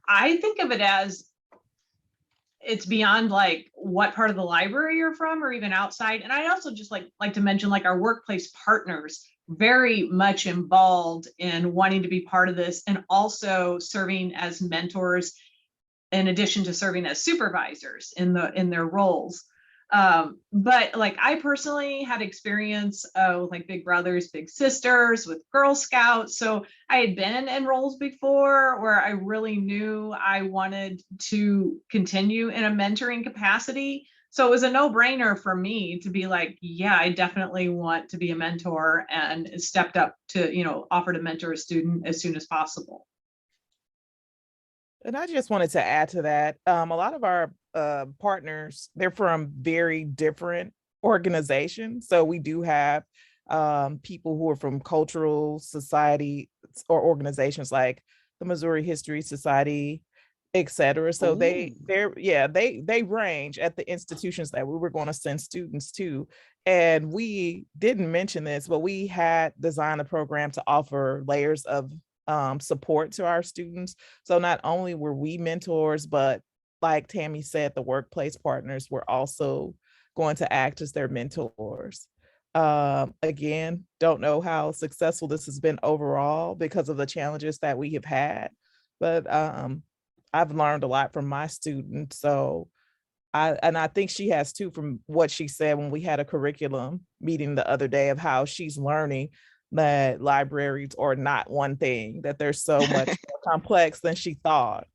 think of it as it's beyond like what part of the library you're from or even outside. And I also just like to mention like our workplace partners very much involved in wanting to be part of this and also serving as mentors in addition to serving as supervisors in their roles. But like I personally had experience with like big brothers, big sisters, with Girl Scouts. So I had been in roles before where I really knew I wanted to continue in a mentoring capacity. So it was a no-brainer for me to be like, yeah, I definitely want to be a mentor, and stepped up to, offer to mentor a student as soon as possible. And I just wanted to add to that, a lot of our partners, they're from very different organizations. So we do have people who are from cultural society or organizations like the Missouri History Society, et cetera. So they range at the institutions that we were going to send students to. And we didn't mention this, but we had designed the program to offer layers of support to our students. So not only were we mentors, but like Tammie said, the workplace partners were also going to act as their mentors. Again, don't know how successful this has been overall because of the challenges that we have had, but I've learned a lot from my students. So I think she has too, from what she said when we had a curriculum meeting the other day, of how she's learning that libraries are not one thing, that they're so much more complex than she thought.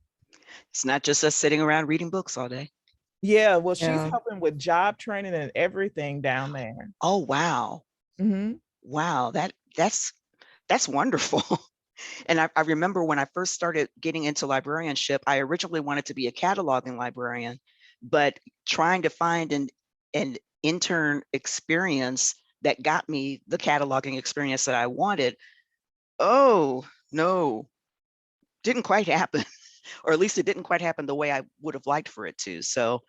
It's not just us sitting around reading books all day. Yeah, well, she's Yeah. helping with job training and everything down there. Oh, wow. Mm-hmm. Wow, that's wonderful. And I remember when I first started getting into librarianship, I originally wanted to be a cataloging librarian, but trying to find an intern experience that got me the cataloging experience that I wanted, oh no, didn't quite happen. Or at least it didn't quite happen the way I would have liked for it to. So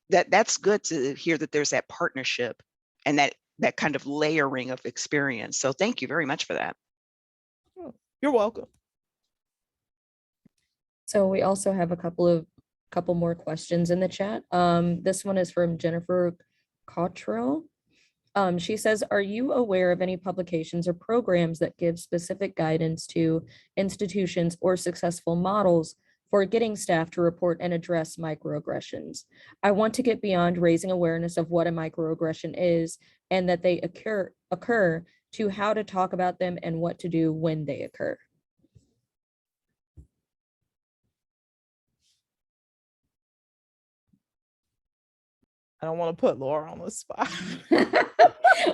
that's good to hear that there's that partnership and that kind of layering of experience. So thank you very much for that. You're welcome. So we also have a couple more questions in the chat. This one is from Jennifer Cottrell. She says, are you aware of any publications or programs that give specific guidance to institutions or successful models for getting staff to report and address microaggressions? I want to get beyond raising awareness of what a microaggression is and that they occur to how to talk about them and what to do when they occur. I don't want to put Lora on the spot.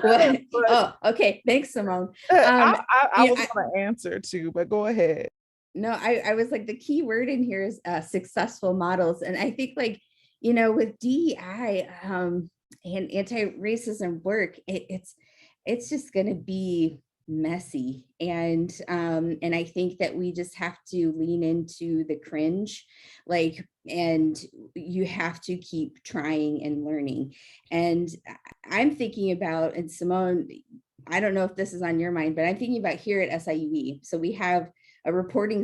Oh, okay. Thanks, Simone. I yeah, was going to answer too, but go ahead. No, I was like, the key word in here is successful models. And I think with DEI and anti-racism work, it's just going to be messy. And I think that we just have to lean into the cringe, and you have to keep trying and learning. And I'm thinking about, and Simone, I don't know if this is on your mind, but I'm thinking about here at SIUE. So we have a reporting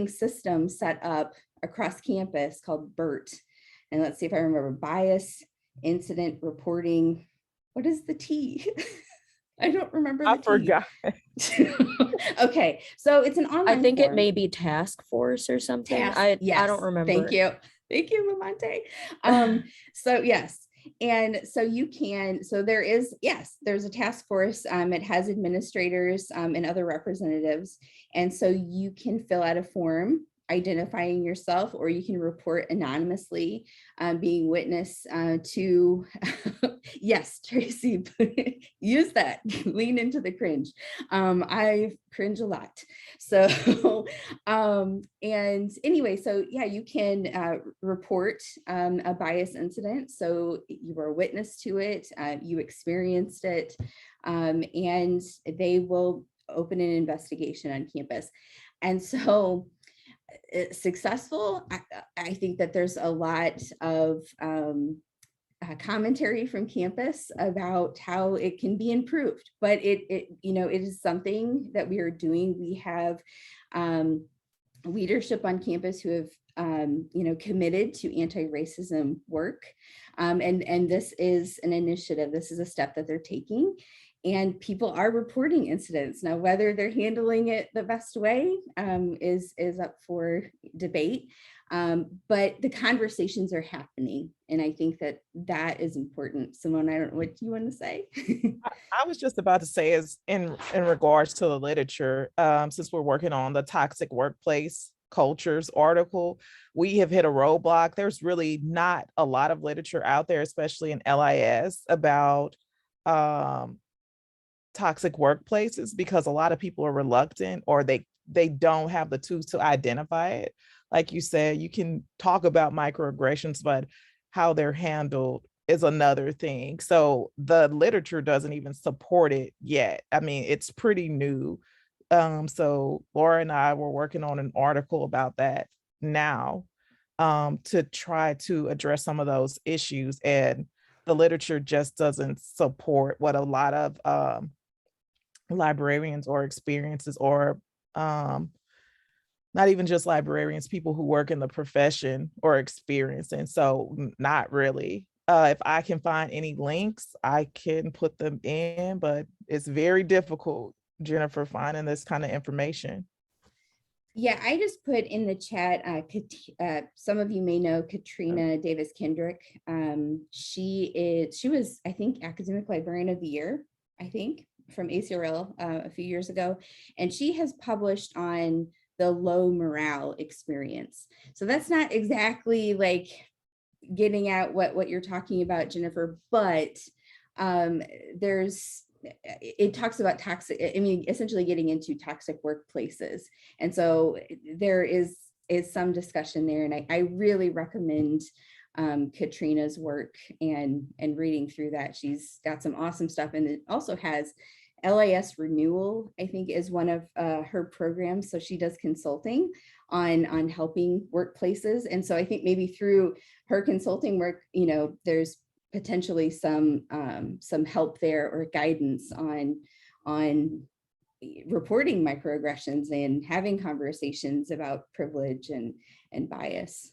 system set up across campus called BERT. and let's see if I remember, bias, incident reporting. What is the T? I don't remember the I T. forgot. Okay, so it's an online I think it form. may be task force or something. Task, I yes. don't remember. Thank you. Thank you, Lamonta. So yes. And so you can, so there is, yes, there's a task force. It has administrators and other representatives. And so you can fill out a form identifying yourself, or you can report anonymously, being witness to, yes, Tracy, use that, lean into the cringe. I cringe a lot. So, and anyway, so yeah, you can report a bias incident. So you were a witness to it, you experienced it, and they will open an investigation on campus. And so successful, I think that there's a lot of commentary from campus about how it can be improved, but it is something that we are doing. We have leadership on campus who have committed to anti-racism work, and this is an initiative. This is a step that they're taking, and people are reporting incidents. Now, whether they're handling it the best way is up for debate, but the conversations are happening, and I think that is important. Simone, I don't know what you want to say. I was just about to say, is in regards to the literature, since we're working on the toxic workplace cultures article, we have hit a roadblock. There's really not a lot of literature out there, especially in LIS, about toxic workplaces, because a lot of people are reluctant, or they don't have the tools to identify it. Like you said, you can talk about microaggressions, but how they're handled is another thing. So the literature doesn't even support it yet. I mean, it's pretty new. So Lora and I were working on an article about that now, to try to address some of those issues, and the literature just doesn't support what a lot of librarians or experiences, or not even just librarians, people who work in the profession or experience. And so not really. If I can find any links, I can put them in, but it's very difficult, Jennifer, finding this kind of information. Yeah, I just put in the chat, some of you may know Katrina Davis Kendrick. She was, I think, Academic Librarian of the Year, I think, from ACRL a few years ago. And she has published on the low morale experience. So that's not exactly like getting at what you're talking about, Jennifer, but it talks about toxic, I mean, essentially getting into toxic workplaces. And so there is some discussion there. And I really recommend Katrina's work and reading through that. She's got some awesome stuff. And it also has LIS Renewal, I think, is one of her programs. So she does consulting on helping workplaces. And so I think maybe through her consulting work, there's potentially some help there, or guidance on reporting microaggressions and having conversations about privilege and bias.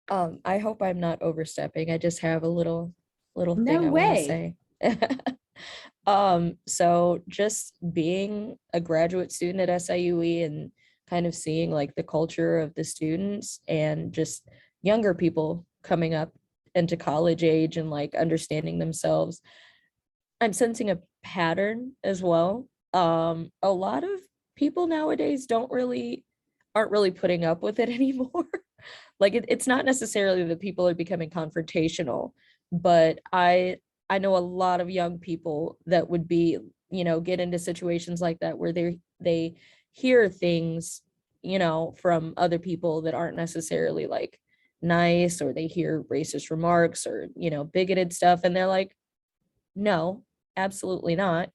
I hope I'm not overstepping. I just have a little thing No I want to way. say. So just being a graduate student at SIUE and kind of seeing like the culture of the students and just younger people coming up into college age and like understanding themselves, I'm sensing a pattern as well. A lot of people nowadays aren't really putting up with it anymore. Like it's not necessarily that people are becoming confrontational, but I know a lot of young people that would be, get into situations like that where they hear things, from other people that aren't necessarily like nice, or they hear racist remarks or, bigoted stuff. And they're like, no, absolutely not.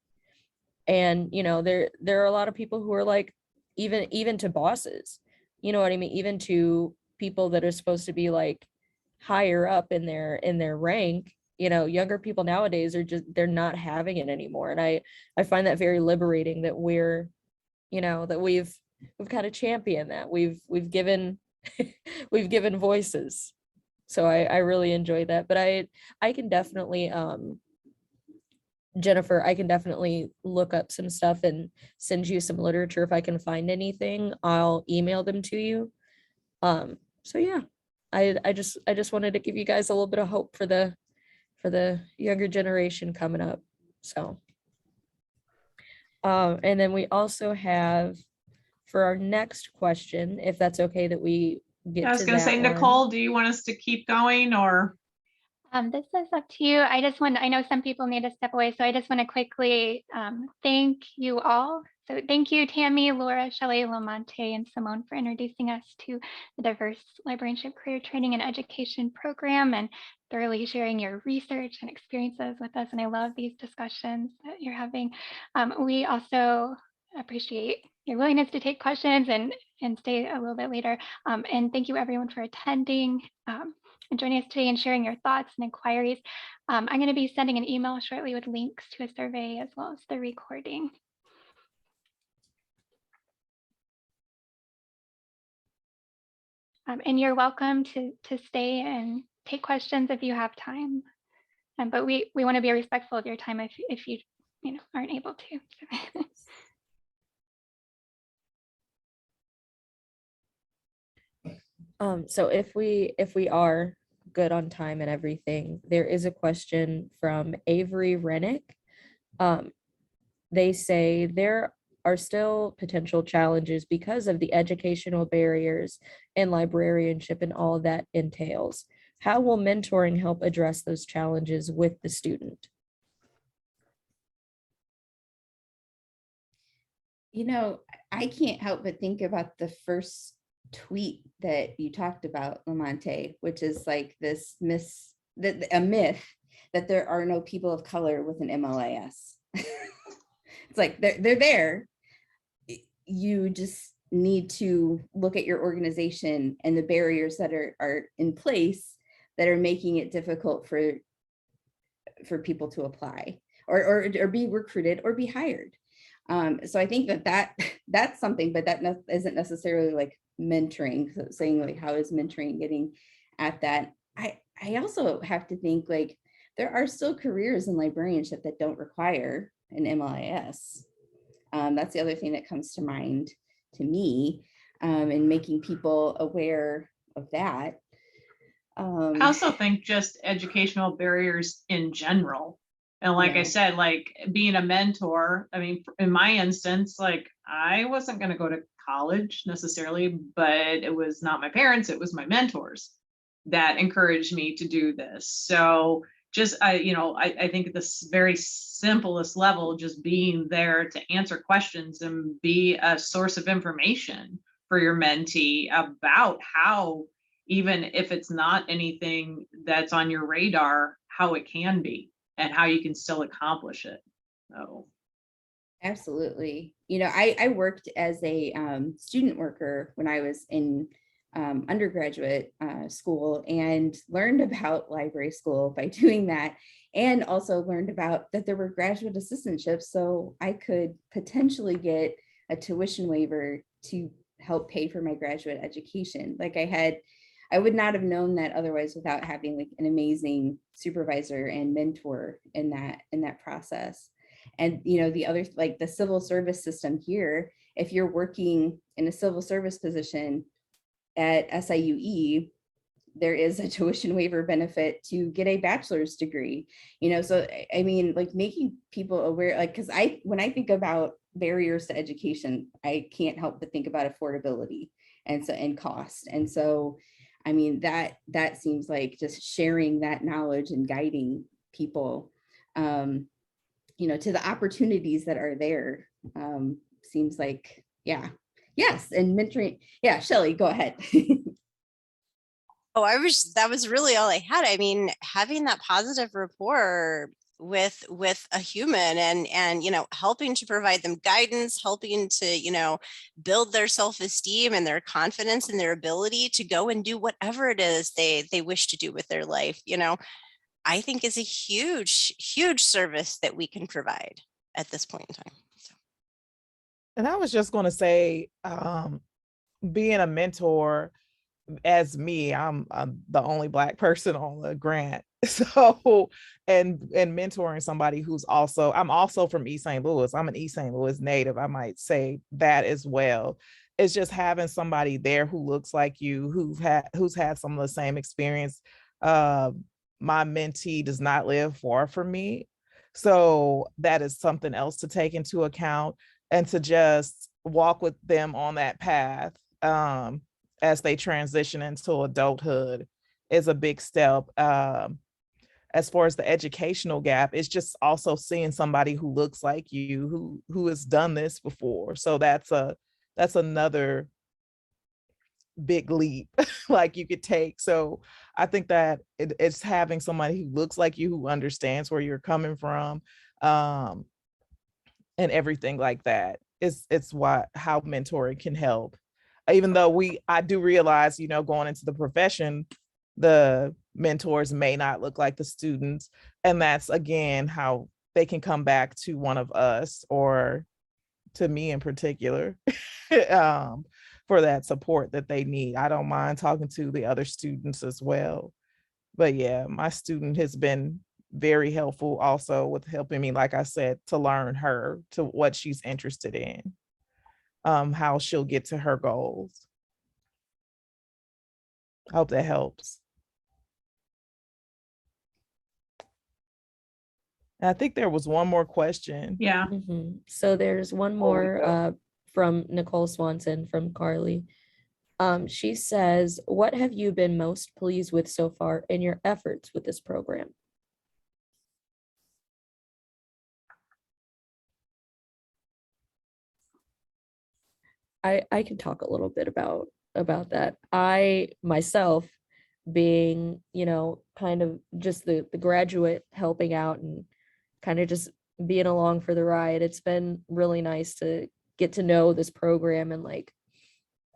And, there are a lot of people who are like, even to bosses, you know what I mean? Even to people that are supposed to be like higher up in their rank, younger people nowadays they're not having it anymore. And I find that very liberating that we've kind of championed that. We've given we've given voices. So I really enjoy that. But I can definitely Jennifer, I can definitely look up some stuff and send you some literature. If I can find anything, I'll email them to you. So yeah, I just wanted to give you guys a little bit of hope for the younger generation coming up. So and then we also have for our next question, if that's okay that we get I was to going to that say, one. Nicole, do you want us to keep going or? This is up to you. I know some people need to step away, so I just want to quickly thank you all. So thank you, Tammie, Lora, Shelly, Lamonta, and Simone for introducing us to the Diverse Librarianship Career Training and Education Program and thoroughly sharing your research and experiences with us. And I love these discussions that you're having. We also appreciate your willingness to take questions and stay a little bit later. And thank you everyone for attending. And joining us today and sharing your thoughts and inquiries. I'm going to be sending an email shortly with links to a survey as well as the recording. And you're welcome to stay and take questions if you have time. But we want to be respectful of your time if you aren't able to. So if we are good on time and everything, there is a question from Avery Rennick. They say there are still potential challenges because of the educational barriers and librarianship and all that entails. How will mentoring help address those challenges with the student? I can't help but think about the first tweet that you talked about, Lamonta, which is like this a myth that there are no people of color with an MLIS. It's like they're there. You just need to look at your organization and the barriers that are in place that are making it difficult for people to apply or be recruited or be hired. So I think that's something, but that isn't necessarily like mentoring. So saying like, how is mentoring getting at that? I also have to think like there are still careers in librarianship that don't require an MLIS. That's the other thing that comes to mind to me, and making people aware of that. I also think just educational barriers in general. And like I said, like being a mentor, I mean, in my instance, like I wasn't going to go to college necessarily, but it was not my parents, it was my mentors that encouraged me to do this. So just, I think at this very simplest level, just being there to answer questions and be a source of information for your mentee about how, even if it's not anything that's on your radar, how it can be and how you can still accomplish it. So. Absolutely. I worked as a student worker when I was in undergraduate school and learned about library school by doing that, and also learned about that there were graduate assistantships, so I could potentially get a tuition waiver to help pay for my graduate education. Like I would not have known that otherwise without having like an amazing supervisor and mentor in that process. And the other, like the civil service system here, if you're working in a civil service position at SIUE, there is a tuition waiver benefit to get a bachelor's degree, so I mean, like making people aware, like, because when I think about barriers to education, I can't help but think about affordability and cost. And so, I mean, that seems like just sharing that knowledge and guiding people, to the opportunities that are there, seems like, yes, and mentoring. Yeah, Shelly, go ahead. Oh, that was really all I had. I mean, having that positive rapport with a human and helping to provide them guidance, helping to build their self-esteem and their confidence and their ability to go and do whatever it is they wish to do with their life, I think is a huge service that we can provide at this point in time. So. And I was just going to say, being a mentor, as me, I'm the only Black person on the grant. So, and mentoring somebody who's also, I'm also from East St. Louis. I'm an East St. Louis native. I might say that as well. It's just having somebody there who looks like you, who's had some of the same experience. My mentee does not live far from me. So that is something else to take into account, and to just walk with them on that path as they transition into adulthood is a big step. As far as the educational gap, it's just also seeing somebody who looks like you, who has done this before. So that's another big leap like you could take. So I think that it's having somebody who looks like you, who understands where you're coming from, and everything like that. It's how mentoring can help. Even though I do realize, going into the profession, the mentors may not look like the students. And that's, again, how they can come back to one of us, or to me in particular, for that support that they need. I don't mind talking to the other students as well. But yeah, my student has been very helpful also with helping me, like I said, to learn her, to what she's interested in, how she'll get to her goals. I hope that helps. And I think there was one more question. Yeah. So there's one more from Nicole Swanson from Carly. She says, what have you been most pleased with so far in your efforts with this program? I can talk a little bit about that. I myself, being, kind of just the graduate, helping out and kind of just being along for the ride, it's been really nice to get to know this program and like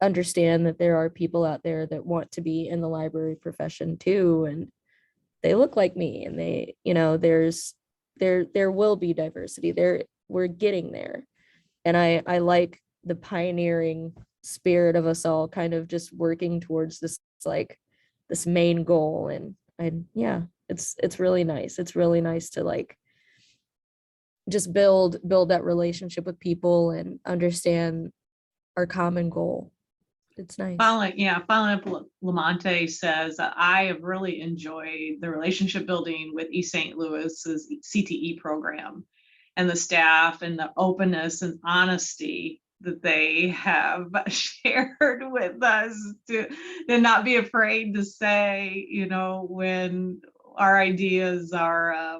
understand that there are people out there that want to be in the library profession too, and they look like me, and they, there will be diversity there. We're getting there. And I like the pioneering spirit of us all kind of just working towards this, like this main goal. And yeah, it's really nice. It's really nice to like just build that relationship with people and understand our common goal. It's nice. Following up what Lamonta says, I have really enjoyed the relationship building with East St. Louis's CTE program, and the staff, and the openness and honesty that they have shared with us, to not be afraid to say, when our ideas are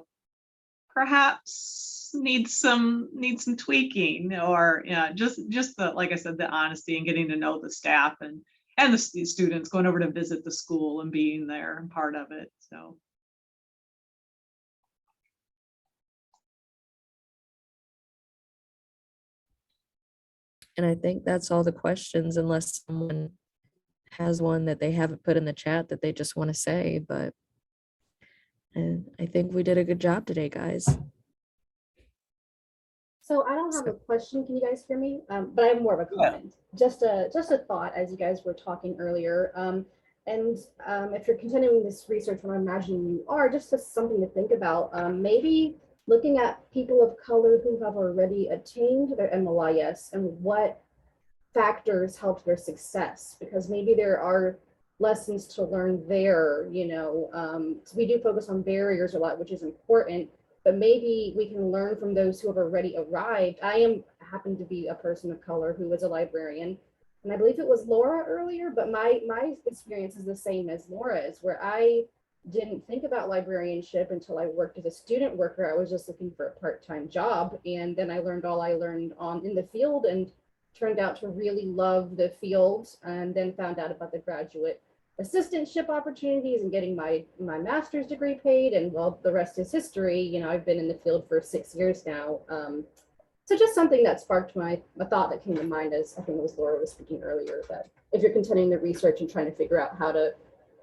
perhaps need some tweaking, or just the, like I said, the honesty, and getting to know the staff and the students, going over to visit the school and being there and part of it. So and I think that's all the questions, unless someone has one that they haven't put in the chat that they just want to say. But and I think we did a good job today, guys. So I don't have a question. Can you guys hear me? But I have more of a comment. Yeah. Just a thought as you guys were talking earlier. If you're continuing this research, and I'm imagining you are, just something to think about. Maybe looking at people of color who have already attained their MLIS and what factors helped their success, because maybe there are lessons to learn there. We do focus on barriers a lot, which is important, but maybe we can learn from those who have already arrived. I happen to be a person of color who is a librarian, and I believe it was Lora earlier, but my experience is the same as Laura's, where I didn't think about librarianship until I worked as a student worker. I was just looking for a part-time job, and then I learned all I learned in the field, and turned out to really love the field, and then found out about the graduate assistantship opportunities and getting my master's degree paid, and well, the rest is history. I've been in the field for 6 years now. So just something that sparked a thought that came to mind, as I think it was Lora was speaking earlier, that if you're continuing the research and trying to figure out how to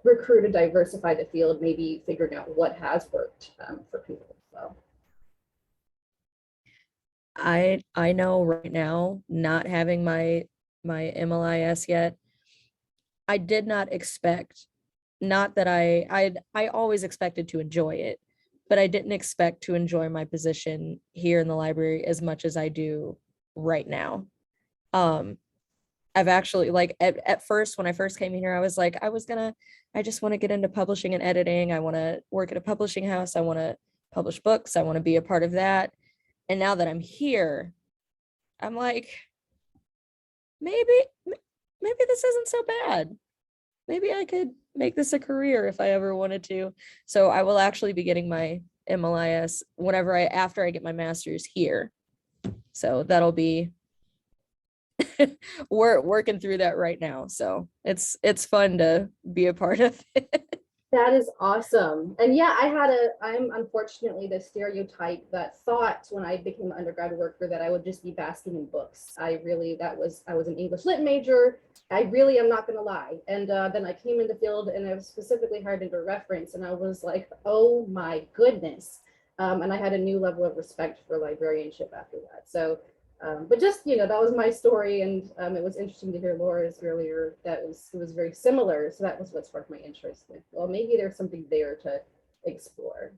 recruit and diversify the field, maybe figuring out what has worked for people as well. I know right now, not having my MLIS yet, I did not expect, not that I always expected to enjoy it, but I didn't expect to enjoy my position here in the library as much as I do right now. I've actually, like, at first, when I first came here, I was like, I just want to get into publishing and editing. I want to work at a publishing house. I want to publish books. I want to be a part of that. And now that I'm here, I'm like, maybe this isn't so bad. Maybe I could make this a career if I ever wanted to. So I will actually be getting my MLIS after I get my master's here. So that'll be we're working through that right now. So it's fun to be a part of it. That is awesome. And yeah, I'm unfortunately the stereotype that thought when I became an undergrad worker that I would just be basking in books. I was an English lit major. I really am not gonna lie. And then I came in the field and I was specifically hired into reference and I was like, oh my goodness. And I had a new level of respect for librarianship after that. So but just, that was my story, and it was interesting to hear Laura's earlier. It was very similar, so that was what sparked my interest. Well, maybe there's something there to explore.